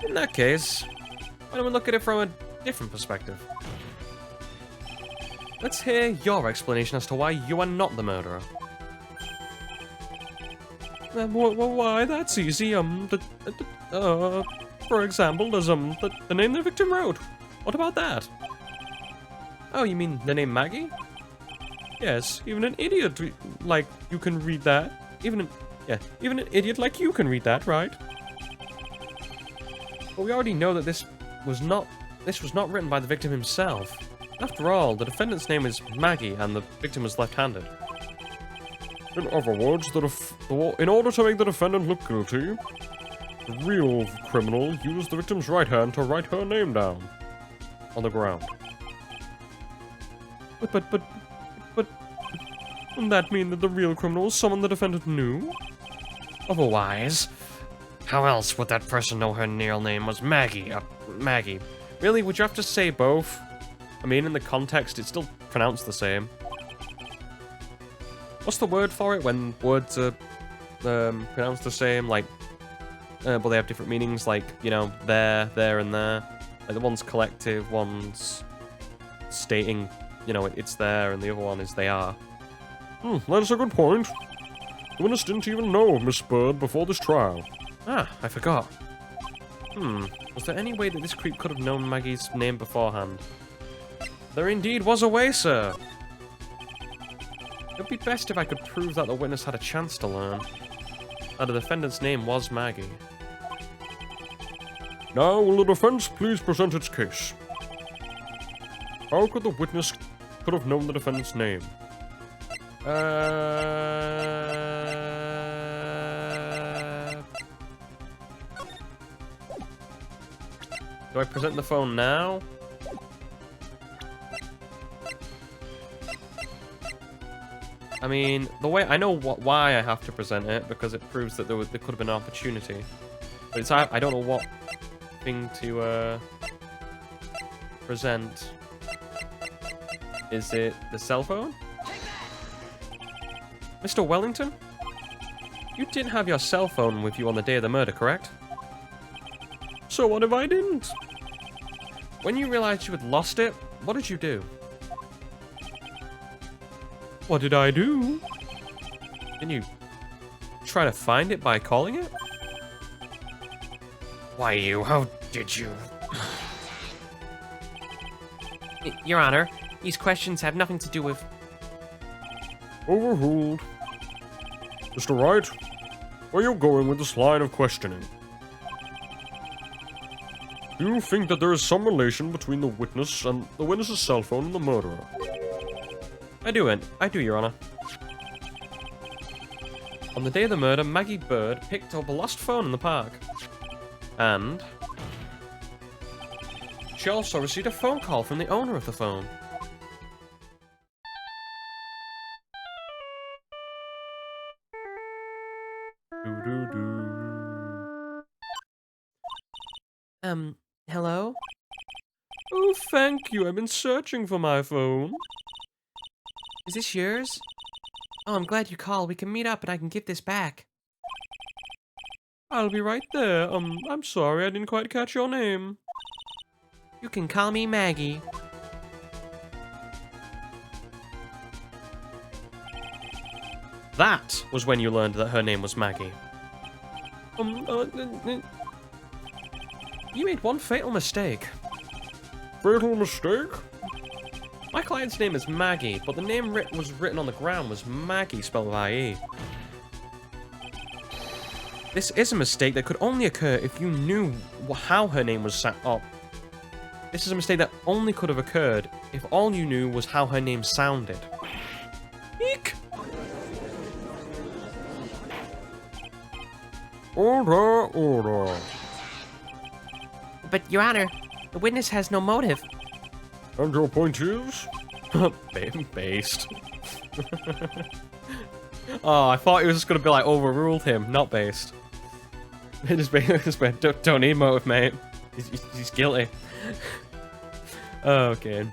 In that case, why don't we look at it from a different perspective? Let's hear your explanation as to why you are not the murderer. Why? That's easy. For example, there's the name the victim wrote. What about that? Oh, you mean the name Maggie? Yes, even an idiot like you can read that. Even an idiot like you can read that, right? But we already know that this was not written by the victim himself. After all, the defendant's name is Maggie, and the victim was left-handed. In other words, in order to make the defendant look guilty, the real criminal used the victim's right hand to write her name down on the ground. But wouldn't that mean that the real criminal was someone the defendant knew? Otherwise, how else would that person know her real name was Maggie? Maggie. Really, would you have to say both? I mean, in the context, it's still pronounced the same. What's the word for it when words are pronounced the same? Like, but they have different meanings, like, you know, there, and there. Like, the one's collective, one's stating, you know, it's there, and the other one is they are. That's a good point. The witness didn't even know Miss Bird before this trial. Ah, I forgot. Was there any way that this creep could have known Maggie's name beforehand? There indeed was a way, sir. It would be best if I could prove that the witness had a chance to learn that the defendant's name was Maggie. Now, will the defense please present its case? How could the witness could have known the defendant's name? Do I present the phone now? I mean, the way I know why I have to present it, because it proves that there could have been an opportunity. But it's I don't know what thing to present. Is it the cell phone? Mr. Wellington? You didn't have your cell phone with you on the day of the murder, correct? So what if I didn't? When you realized you had lost it, what did you do? What did I do? Didn't you try to find it by calling it? Why, how did you? Your Honor, these questions have nothing to do with... Overruled. Mr. Wright, where are you going with this line of questioning? Do you think that there is some relation between the witness and the witness's cell phone and the murderer? I do, Your Honor. On the day of the murder, Maggie Bird picked up a lost phone in the park. And she also received a phone call from the owner of the phone. Hello? Oh, thank you. I've been searching for my phone. Is this yours? Oh, I'm glad you called. We can meet up and I can give this back. I'll be right there. I'm sorry, I didn't quite catch your name. You can call me Maggie. That was when you learned that her name was Maggie. You made one fatal mistake. Fatal mistake? My client's name is Maggie, but the name was written on the ground was Maggie, spelled with I-E. This is a mistake that could only occur if you knew how her name was set up. This is a mistake that only could have occurred if all you knew was how her name sounded. Eek! Order, order. But, Your Honor, the witness has no motive. And your point is? Based. Oh, I thought he was just gonna be like overruled him, not based. Just don't need motive, mate. He's guilty. Okay.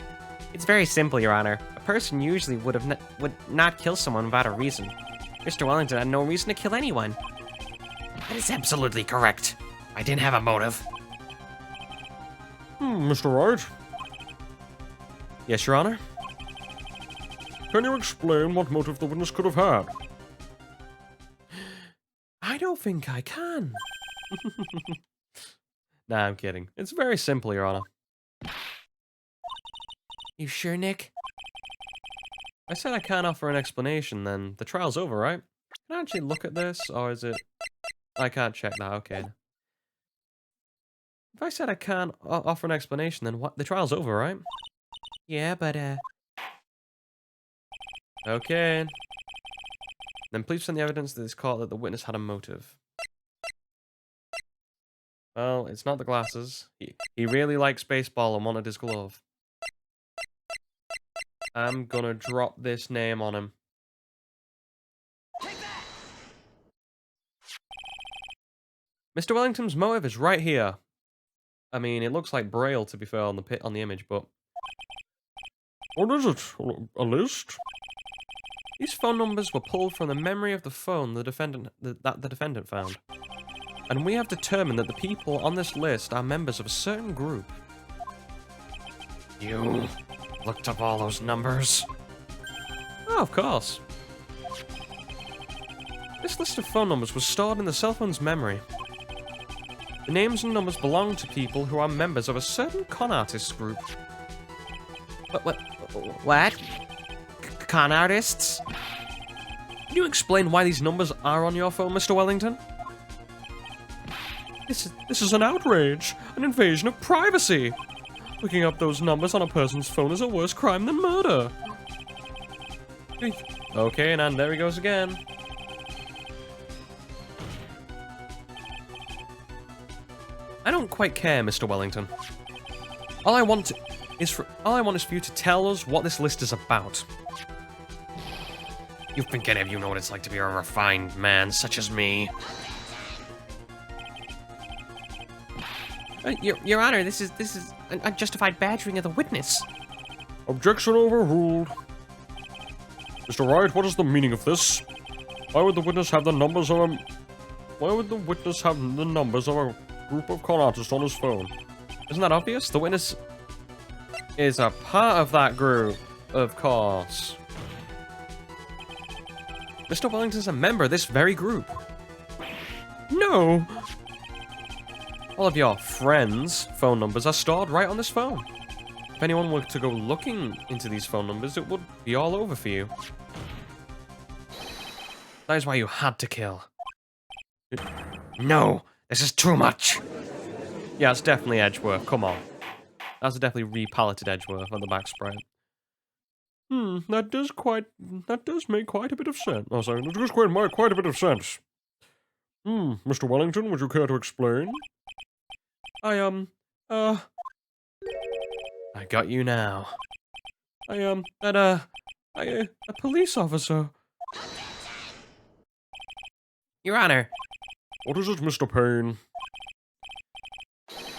It's very simple, Your Honor. A person usually would not kill someone without a reason. Mr. Wellington had no reason to kill anyone. That is absolutely correct. I didn't have a motive. Mr. Wright, Yes, Your Honor? can you explain what motive the witness could have had? I don't think I can. Nah, I'm kidding. It's very simple, Your Honor. You sure, Nick? I said I can't offer an explanation, then the trial's over, right? Can I actually look at this, or is it... I can't check that, okay. If I said I can't offer an explanation, then what? The trial's over, right? Yeah, but, Okay. Then please present the evidence to this court that the witness had a motive. Well, it's not the glasses. He really likes baseball and wanted his glove. I'm gonna drop this name on him. Mr. Wellington's motive is right here. I mean, it looks like Braille, to be fair, on the image, but... What is it? A list? These phone numbers were pulled from the memory of the phone that the defendant found. And we have determined that the people on this list are members of a certain group. You looked up all those numbers? Oh, of course. This list of phone numbers was stored in the cell phone's memory. The names and numbers belong to people who are members of a certain con artists group. what? Con artists? Can you explain why these numbers are on your phone, Mr. Wellington? This is an outrage, an invasion of privacy. Looking up those numbers on a person's phone is a worse crime than murder. Okay, and there he goes again. I don't quite care, Mr. Wellington. All I want is for you to tell us what this list is about. You think any of you know what it's like to be a refined man such as me? Your Honor, this is an unjustified badgering of the witness. Objection overruled. Mr. Wright, what is the meaning of this? Why would the witness have the numbers of a... Why would the witness have the numbers of a group of con artists on his phone? Isn't that obvious? The witness is a part of that group, of course. Mr. Wellington's a member of this very group. No! All of your friends' phone numbers are stored right on this phone. If anyone were to go looking into these phone numbers, it would be all over for you. That is why you had to kill. No, this is too much. Yeah, it's definitely Edgeworth, come on. That's definitely repalleted Edgeworth on the back sprite. That does make quite a bit of sense. Oh, sorry, that does make quite a bit of sense. Mr. Wellington, would you care to explain? I got you now. A police officer. Your Honor, What is it, Mr. Payne?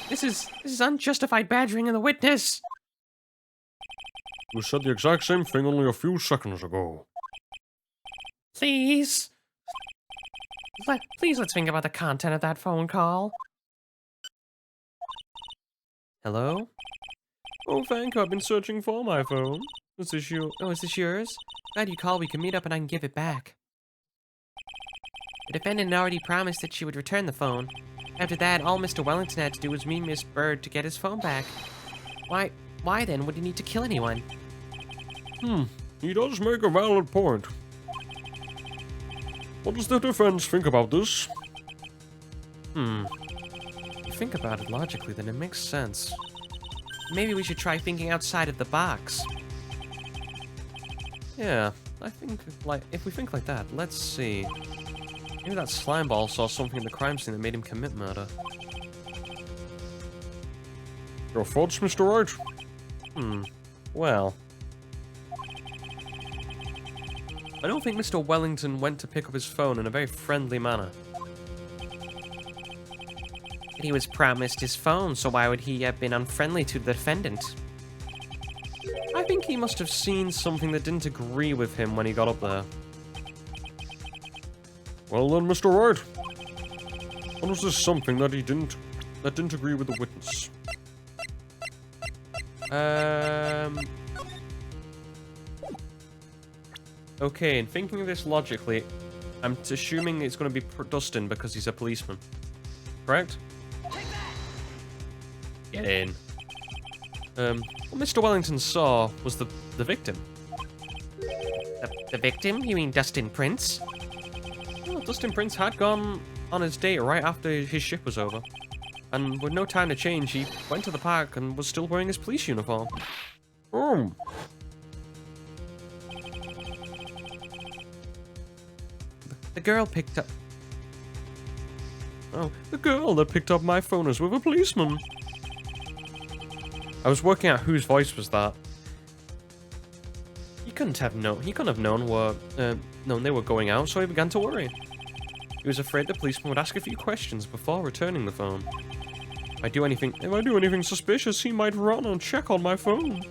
this is unjustified badgering of the witness. You said the exact same thing only a few seconds ago. Please. Please let's think about the content of that phone call. Hello? Oh, thank you. I've been searching for my phone. Is this yours? Glad you called. We can meet up and I can give it back. The defendant already promised that she would return the phone. After that, all Mr. Wellington had to do was meet Miss Bird to get his phone back. Why then would he need to kill anyone? He does make a valid point. What does the defense think about this? If you think about it logically, then it makes sense. Maybe we should try thinking outside of the box. Yeah, I think, if we think like that, let's see. Maybe that slime ball saw something in the crime scene that made him commit murder. Your thoughts, Mr. Wright? Well. I don't think Mr. Wellington went to pick up his phone in a very friendly manner. He was promised his phone, so why would he have been unfriendly to the defendant? I think he must have seen something that didn't agree with him when he got up there. Well then, Mr. Wright. What was this something that didn't agree with the witness? Okay, and thinking of this logically, I'm assuming it's going to be Dustin because he's a policeman. Correct? Get in. What Mr. Wellington saw was the victim. The victim? You mean Dustin Prince? Well, Dustin Prince had gone on his date right after his shift was over. And with no time to change, he went to the park and was still wearing his police uniform. The girl picked up... Oh, the girl that picked up my phone is with a policeman. I was working out whose voice was that. He couldn't have known they were going out, so he began to worry. He was afraid the policeman would ask a few questions before returning the phone. If I do anything suspicious, he might run and check on my phone.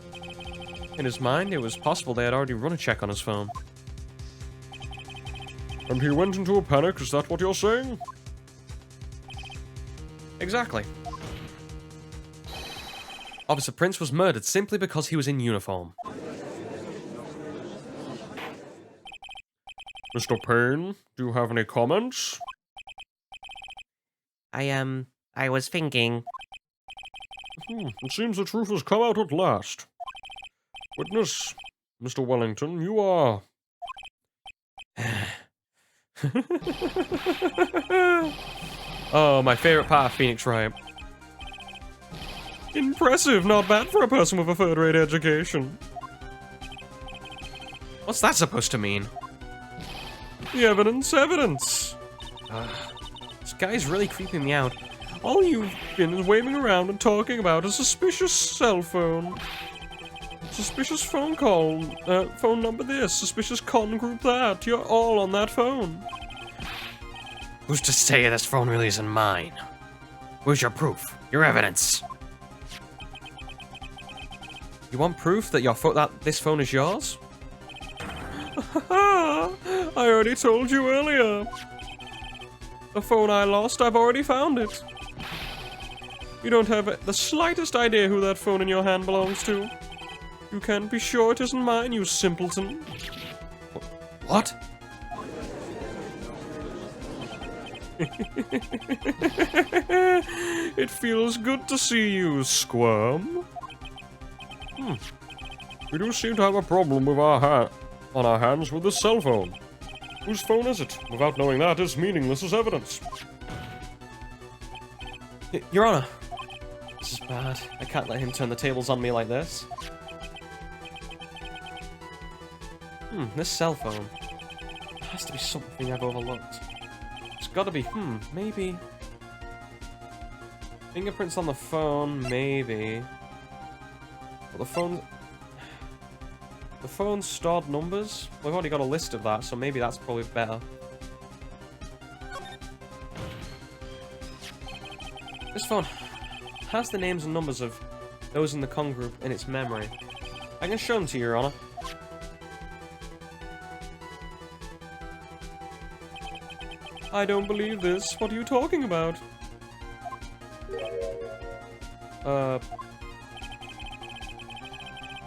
In his mind, it was possible they had already run a check on his phone. And he went into a panic, is that what you're saying? Exactly. Officer Prince was murdered simply because he was in uniform. Mr. Payne, do you have any comments? I was thinking. It seems the truth has come out at last. Witness, Mr. Wellington, you are... Oh, my favorite part of Phoenix Wright. Impressive, not bad for a person with a third-rate education. What's that supposed to mean? The evidence. This guy's really creeping me out. All you've been is waving around and talking about a suspicious cell phone. Suspicious phone call. Phone number this. Suspicious con group that. You're all on that phone. Who's to say this phone really isn't mine? Where's your proof? Your evidence? You want proof that this phone is yours? I already told you earlier. The phone I lost, I've already found it. You don't have the slightest idea who that phone in your hand belongs to. You can't be sure it isn't mine, you simpleton. What? It feels good to see you squirm. We do seem to have a problem with on our hands with this cell phone. Whose phone is it? Without knowing that is meaningless as evidence. Your Honor. This is bad. I can't let him turn the tables on me like this. This cell phone. It has to be something I've overlooked. It's gotta be, maybe... Fingerprints on the phone, maybe. But the phone stored numbers? We've already got a list of that, so maybe that's probably better. This phone has the names and numbers of those in the con group in its memory. I can show them to you, Your Honor. I don't believe this. What are you talking about?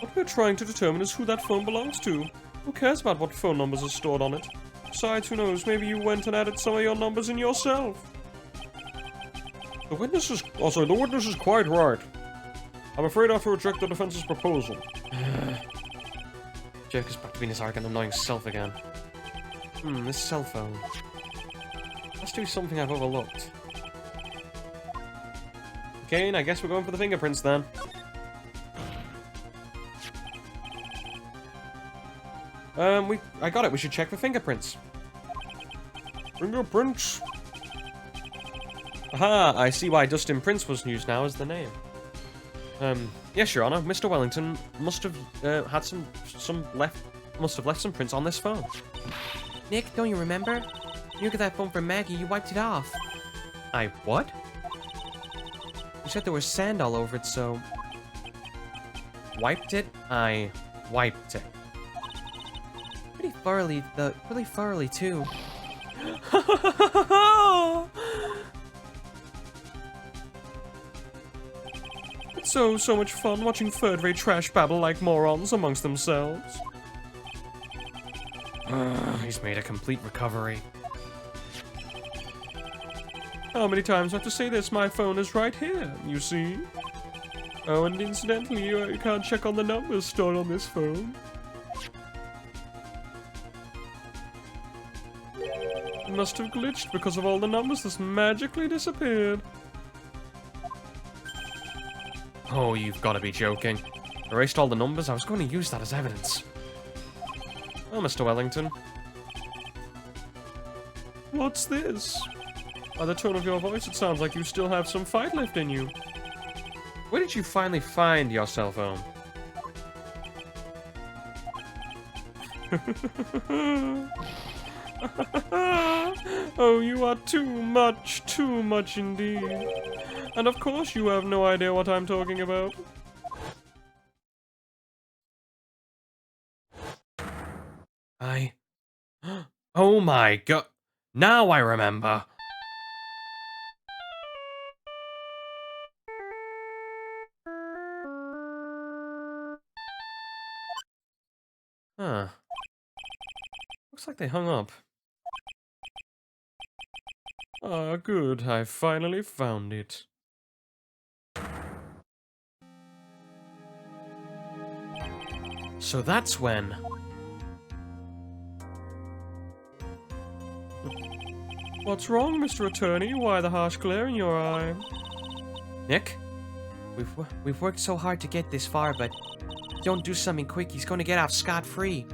What we're trying to determine is who that phone belongs to. Who cares about what phone numbers are stored on it? Besides, who knows, maybe you went and added some of your numbers in yourself. The witness is quite right. I'm afraid I have to reject the defense's proposal. Jerk is back to being his arrogant, annoying self again. This cell phone. Has to be something I've overlooked. Okay, and I guess we're going for the fingerprints then. I got it. We should check for fingerprints. Fingerprints. Aha, I see why Dustin Prince was used now as the name. Yes, Your Honor, Mr. Wellington must have had must have left some prints on this phone. Nick, don't you remember? You got that phone from Maggie, you wiped it off. I what? You said there was sand all over it, so... Wiped it? I wiped it. Pretty thoroughly too. It's so much fun watching third-rate trash babble like morons amongst themselves. He's made a complete recovery. How many times do I have to say this? My phone is right here, you see? Oh, and incidentally, you can't check on the numbers stored on this phone. It must have glitched because of all the numbers that's magically disappeared. Oh, you've got to be joking. Erased all the numbers? I was going to use that as evidence. Oh, Mr. Wellington. What's this? By the tone of your voice, it sounds like you still have some fight left in you. Where did you finally find your cell phone? Oh, you are too much indeed. And of course you have no idea what I'm talking about. Oh my god. Now I remember. Huh. Looks like they hung up. Ah, good. I finally found it. So that's when. What's wrong, Mr. Attorney? Why the harsh glare in your eye? Nick? We've worked so hard to get this far, but if you don't do something quick, he's going to get off scot-free.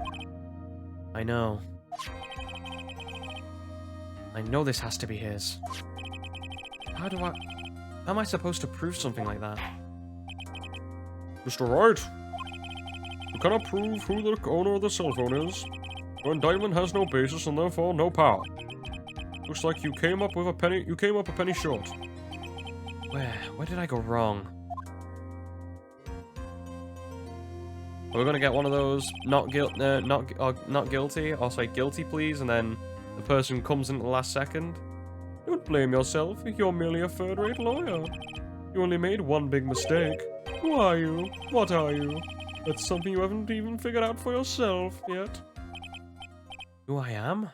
I know. I know this has to be his. How am I supposed to prove something like that? Mr. Wright, you cannot prove who the owner of the cell phone is. Your indictment has no basis and therefore no power. Looks like you came up a penny short. Where did I go wrong? We're gonna get one of those not guilty, or say guilty please, and then the person comes in at the last second. Don't blame yourself, you're merely a third-rate lawyer. You only made one big mistake. Who are you? What are you? That's something you haven't even figured out for yourself yet. Who I am?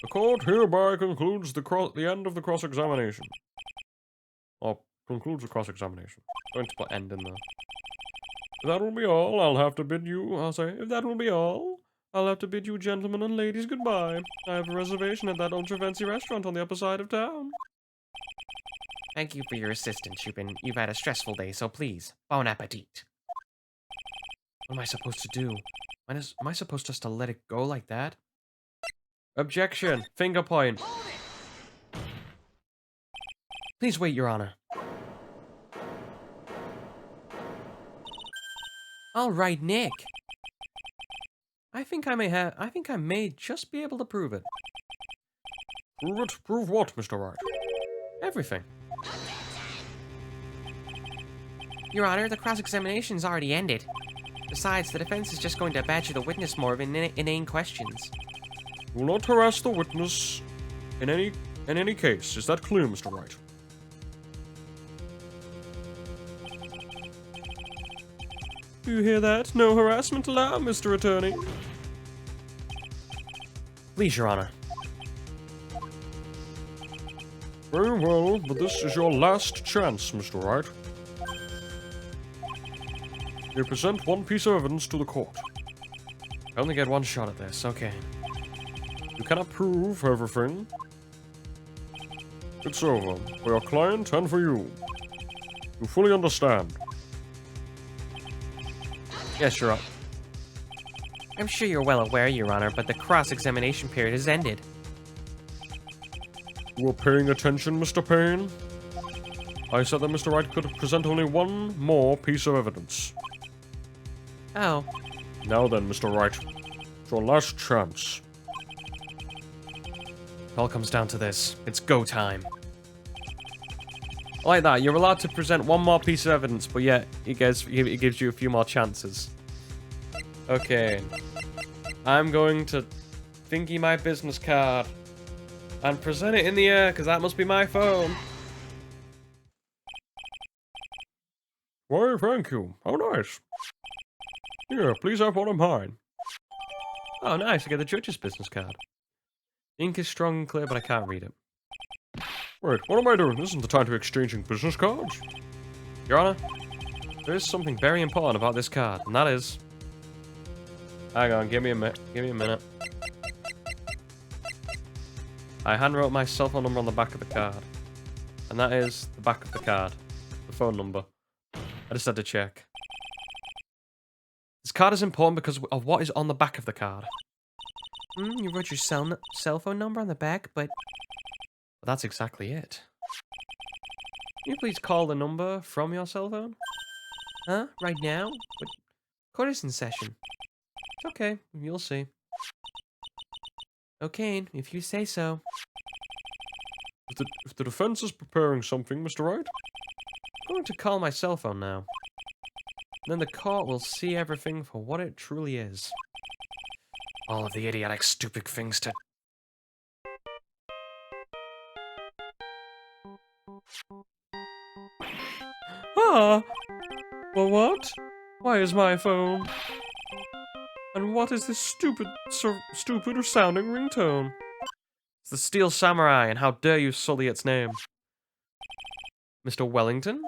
The court hereby concludes the end of the cross-examination. Or concludes the cross-examination. Going to put end in there. If that will be all, I'll have to bid you, If that will be all, I'll have to bid you gentlemen and ladies goodbye. I have a reservation at that ultra-fancy restaurant on the upper side of town. Thank you for your assistance. You've had a stressful day, so please, bon appetit. What am I supposed to do? Am I supposed just to let it go like that? Objection! Finger point! Please wait, Your Honor. All right, Nick. I think I may just be able to prove it. prove it. Prove what, Mr. Wright? Everything. Your Honor, the cross-examination's already ended. Besides, the defense is just going to badger the witness more of inane questions. You will not harass the witness in any case. Is that clear, Mr. Wright? Do you hear that? No harassment allowed, Mr. Attorney. Please, Your Honor. Very well, but this is your last chance, Mr. Wright. You present one piece of evidence to the court. I only get one shot at this, okay. You cannot prove everything. It's over, for your client and for you. You fully understand. Yes, you're up. I'm sure you're well aware, Your Honor, but the cross-examination period has ended. You were paying attention, Mr. Payne? I said that Mr. Wright could present only one more piece of evidence. Oh, Now then, Mr. Wright, it's your last chance. It all comes down to this. It's go time. Like that, you're allowed to present one more piece of evidence, but yet it gives you a few more chances. Okay. I'm going to thingy my business card and present it in the air, because that must be my phone. Why, thank you. How nice. Here, please have one of mine. Oh, nice. I get the judge's business card. Ink is strong and clear, but I can't read it. Wait, what am I doing? This isn't the time to be exchanging business cards. Your Honor, there is something very important about this card, and that is... Hang on, give me a minute. I handwrote my cell phone number on the back of the card. And that is the back of the card. The phone number. I just had to check. This card is important because of what is on the back of the card. you wrote your cell phone number on the back, but... But that's exactly it. Can you please call the number from your cell phone? Huh? Right now? But court is in session. It's okay, you'll see. Okay, if you say so. If the defense is preparing something, Mr. Wright? I'm going to call my cell phone now. Then the court will see everything for what it truly is. All of the idiotic, stupid things to... Ah! Well, what? Why is my phone? And what is this stupid sounding ringtone? It's the Steel Samurai, and how dare you sully its name? Mr. Wellington?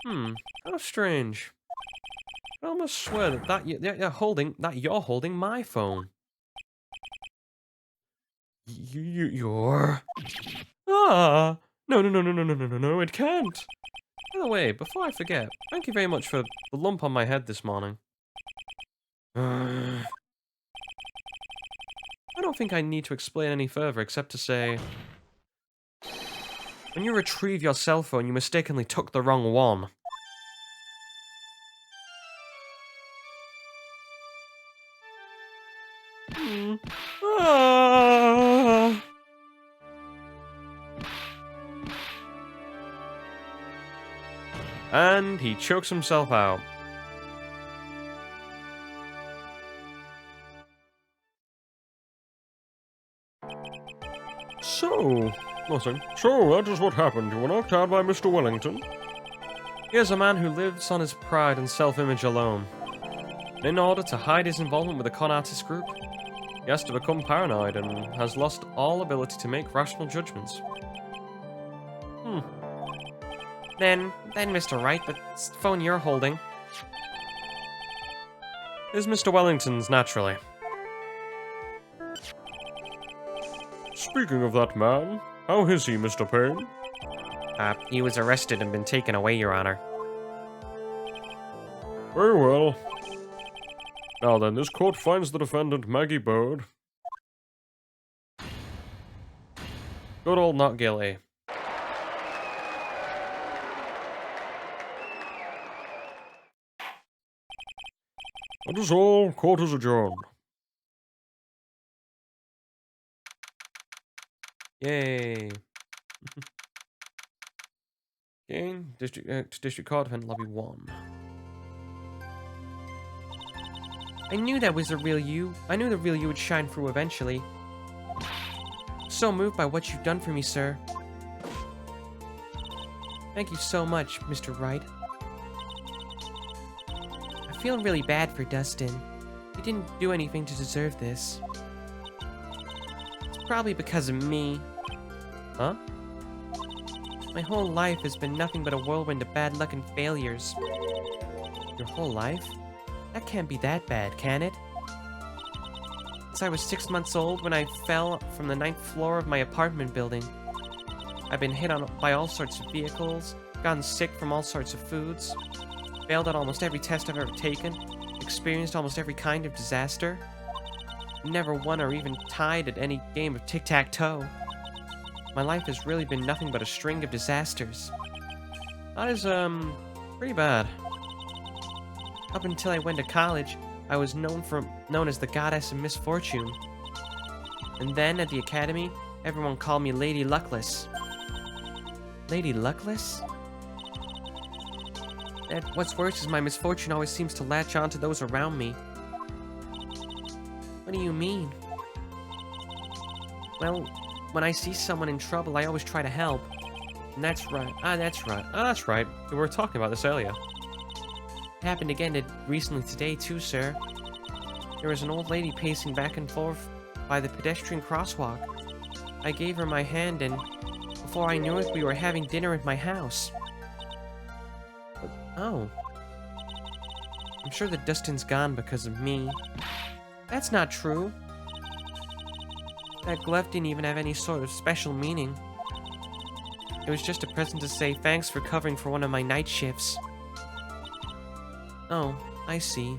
How strange. I almost swear you're holding my phone. You're... Ah! No, it can't. By the way, before I forget, thank you very much for the lump on my head this morning. I don't think I need to explain any further except to say... When you retrieve your cell phone, you mistakenly took the wrong one. Ah. And he chokes himself out. So, nothing. So, that is what happened. You were knocked out by Mr. Wellington. Here's a man who lives on his pride and self-image alone. In order to hide his involvement with the con artist group, he has to become paranoid and has lost all ability to make rational judgments. Then, Mr. Wright, the phone you're holding... Is Mr. Wellington's, naturally. Speaking of that man, how is he, Mr. Payne? He was arrested and been taken away, Your Honor. Very well. Now then, this court finds the defendant Maggie Bird. Good old not guilty. That is all. Court is adjourned. Yay. Okay, District Court, Defendant Lobby 1. I knew that was the real you. I knew the real you would shine through eventually. So moved by what you've done for me, sir. Thank you so much, Mr. Wright. I feel really bad for Dustin. He didn't do anything to deserve this. It's probably because of me. Huh? My whole life has been nothing but a whirlwind of bad luck and failures. Your whole life? That can't be that bad, can it? Since I was 6 months old when I fell from the 9th floor of my apartment building. I've been hit by all sorts of vehicles, gotten sick from all sorts of foods. failed at almost every test I've ever taken, experienced almost every kind of disaster, never won or even tied at any game of tic-tac-toe. My life has really been nothing but a string of disasters. That is, pretty bad. Up until I went to college, I was known as the goddess of misfortune. And then, at the academy, everyone called me Lady Luckless. Lady Luckless? And what's worse is my misfortune always seems to latch on to those around me. What do you mean? Well, when I see someone in trouble, I always try to help. And that's right. That's right. We were talking about this earlier. It happened again recently today, too, sir. There was an old lady pacing back and forth by the pedestrian crosswalk. I gave her my hand, and before I knew it, we were having dinner at my house. Oh. I'm sure that Dustin's gone because of me. That's not true. That glove didn't even have any sort of special meaning. It was just a present to say thanks for covering for one of my night shifts. Oh, I see.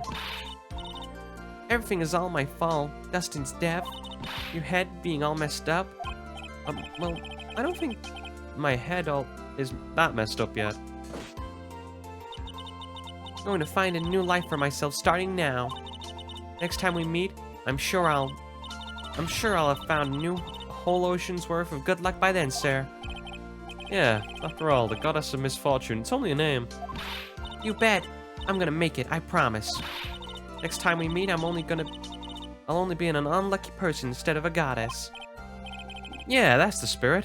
Everything is all my fault. Dustin's death, your head being all messed up. Well, I don't think My head is that messed up yet. I'm going to find a new life for myself starting now. Next time we meet, I'm sure I'll have found a new whole ocean's worth of good luck by then, sir. Yeah, after all, the goddess of misfortune, it's only a name. You bet. I'm gonna make it, I promise. Next time we meet, I'll only be an unlucky person instead of a goddess. Yeah, that's the spirit.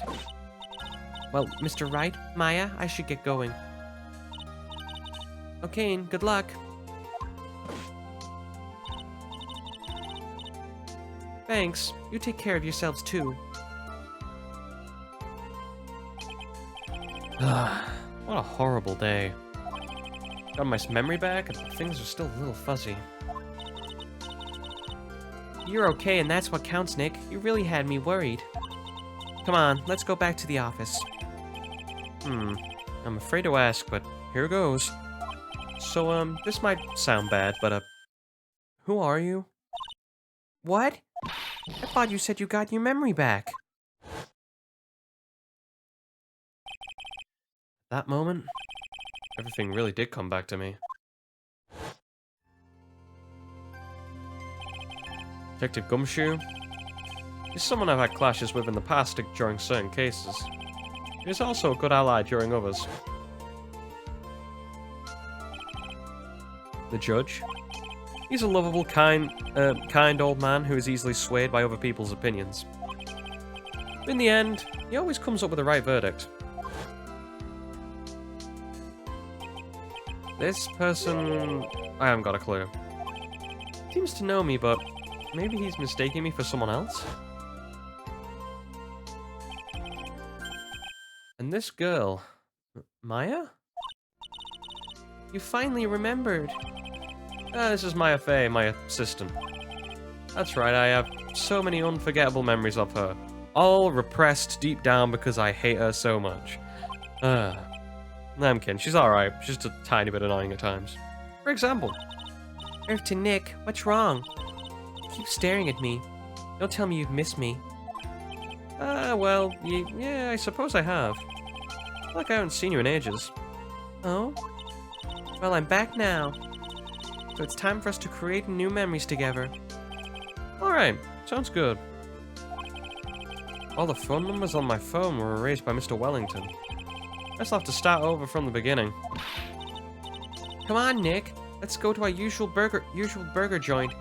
Well, Mr. Wright, Maya, I should get going. Okay, and good luck. Thanks. You take care of yourselves too. What a horrible day. Got my memory back, and things are still a little fuzzy. You're okay, and that's what counts, Nick. You really had me worried. Come on, let's go back to the office. I'm afraid to ask, but here goes. So, this might sound bad, but, who are you? What? I thought you said you got your memory back. That moment, everything really did come back to me. Detective Gumshoe? He's someone I've had clashes with in the past during certain cases. He's also a good ally during others. The judge? He's a lovable, kind old man who is easily swayed by other people's opinions. But in the end, he always comes up with the right verdict. This person, I haven't got a clue. Seems to know me, but maybe he's mistaking me for someone else? And this girl, Maya? You finally remembered. This is Maya Fey, my assistant. That's right, I have so many unforgettable memories of her. All repressed deep down because I hate her so much. I'm kidding, she's alright, she's just a tiny bit annoying at times. For example. Earth to Nick, what's wrong? Keep staring at me. Don't tell me you've missed me. Well, yeah, I suppose I have. Like I haven't seen you in ages. Oh? Well, I'm back now. So it's time for us to create new memories together. Alright, sounds good. All the phone numbers on my phone were erased by Mr. Wellington. Guess I'll have to start over from the beginning. Come on, Nick. Let's go to our usual burger joint.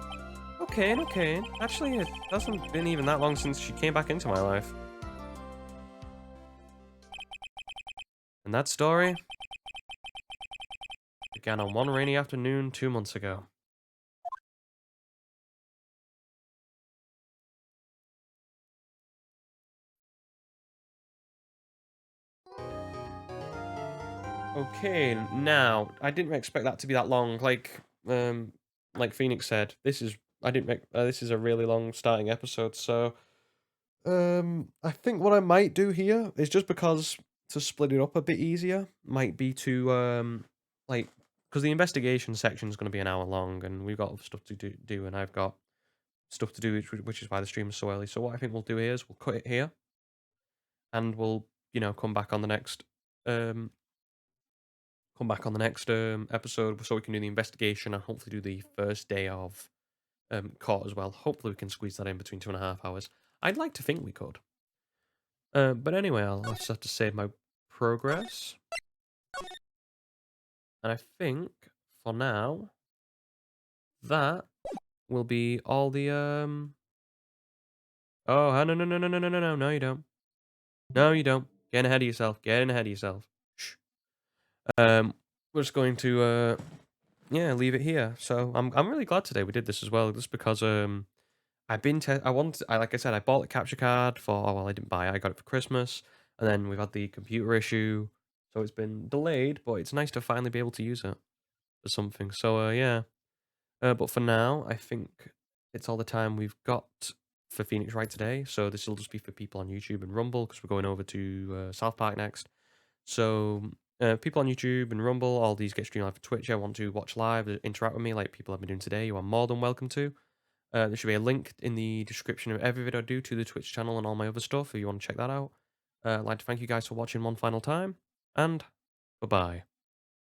Okay. Actually, it hasn't been even that long since she came back into my life. And that story began on one rainy afternoon 2 months ago. Okay, now I didn't expect that to be that long. Like Phoenix said, this is a really long starting episode. So, I think what I might do here is just because to split it up a bit easier might be to like because the investigation section is going to be an hour long, and we've got other stuff to do, and I've got stuff to do, which is why the stream is so early. So what I think we'll do here is we'll cut it here, and we'll come back on the next um episode, so we can do the investigation and hopefully do the first day of court as well. Hopefully we can squeeze that in between 2.5 hours. I'd like to think we could. But anyway, I'll just have to save my progress. And I think, for now, that will be all the, Oh, no, you don't. No, you don't. Getting ahead of yourself. Getting ahead of yourself. Shh. We're just going to, yeah, leave it here. So, I'm really glad today we did this as well, just because, I've been, like I said, I bought the capture card for, oh, well, I didn't buy it, I got it for Christmas, and then we've had the computer issue, so it's been delayed, but it's nice to finally be able to use it for something. So, yeah. But for now, I think it's all the time we've got for Phoenix Wright today. So this will just be for people on YouTube and Rumble, because we're going over to South Park next. So people on YouTube and Rumble, all these get streamed live for Twitch. I want to watch live, interact with me like people have been doing today. You are more than welcome to. There should be a link in the description of every video I do to the Twitch channel and all my other stuff if you want to check that out. I'd like to thank you guys for watching one final time, and bye-bye.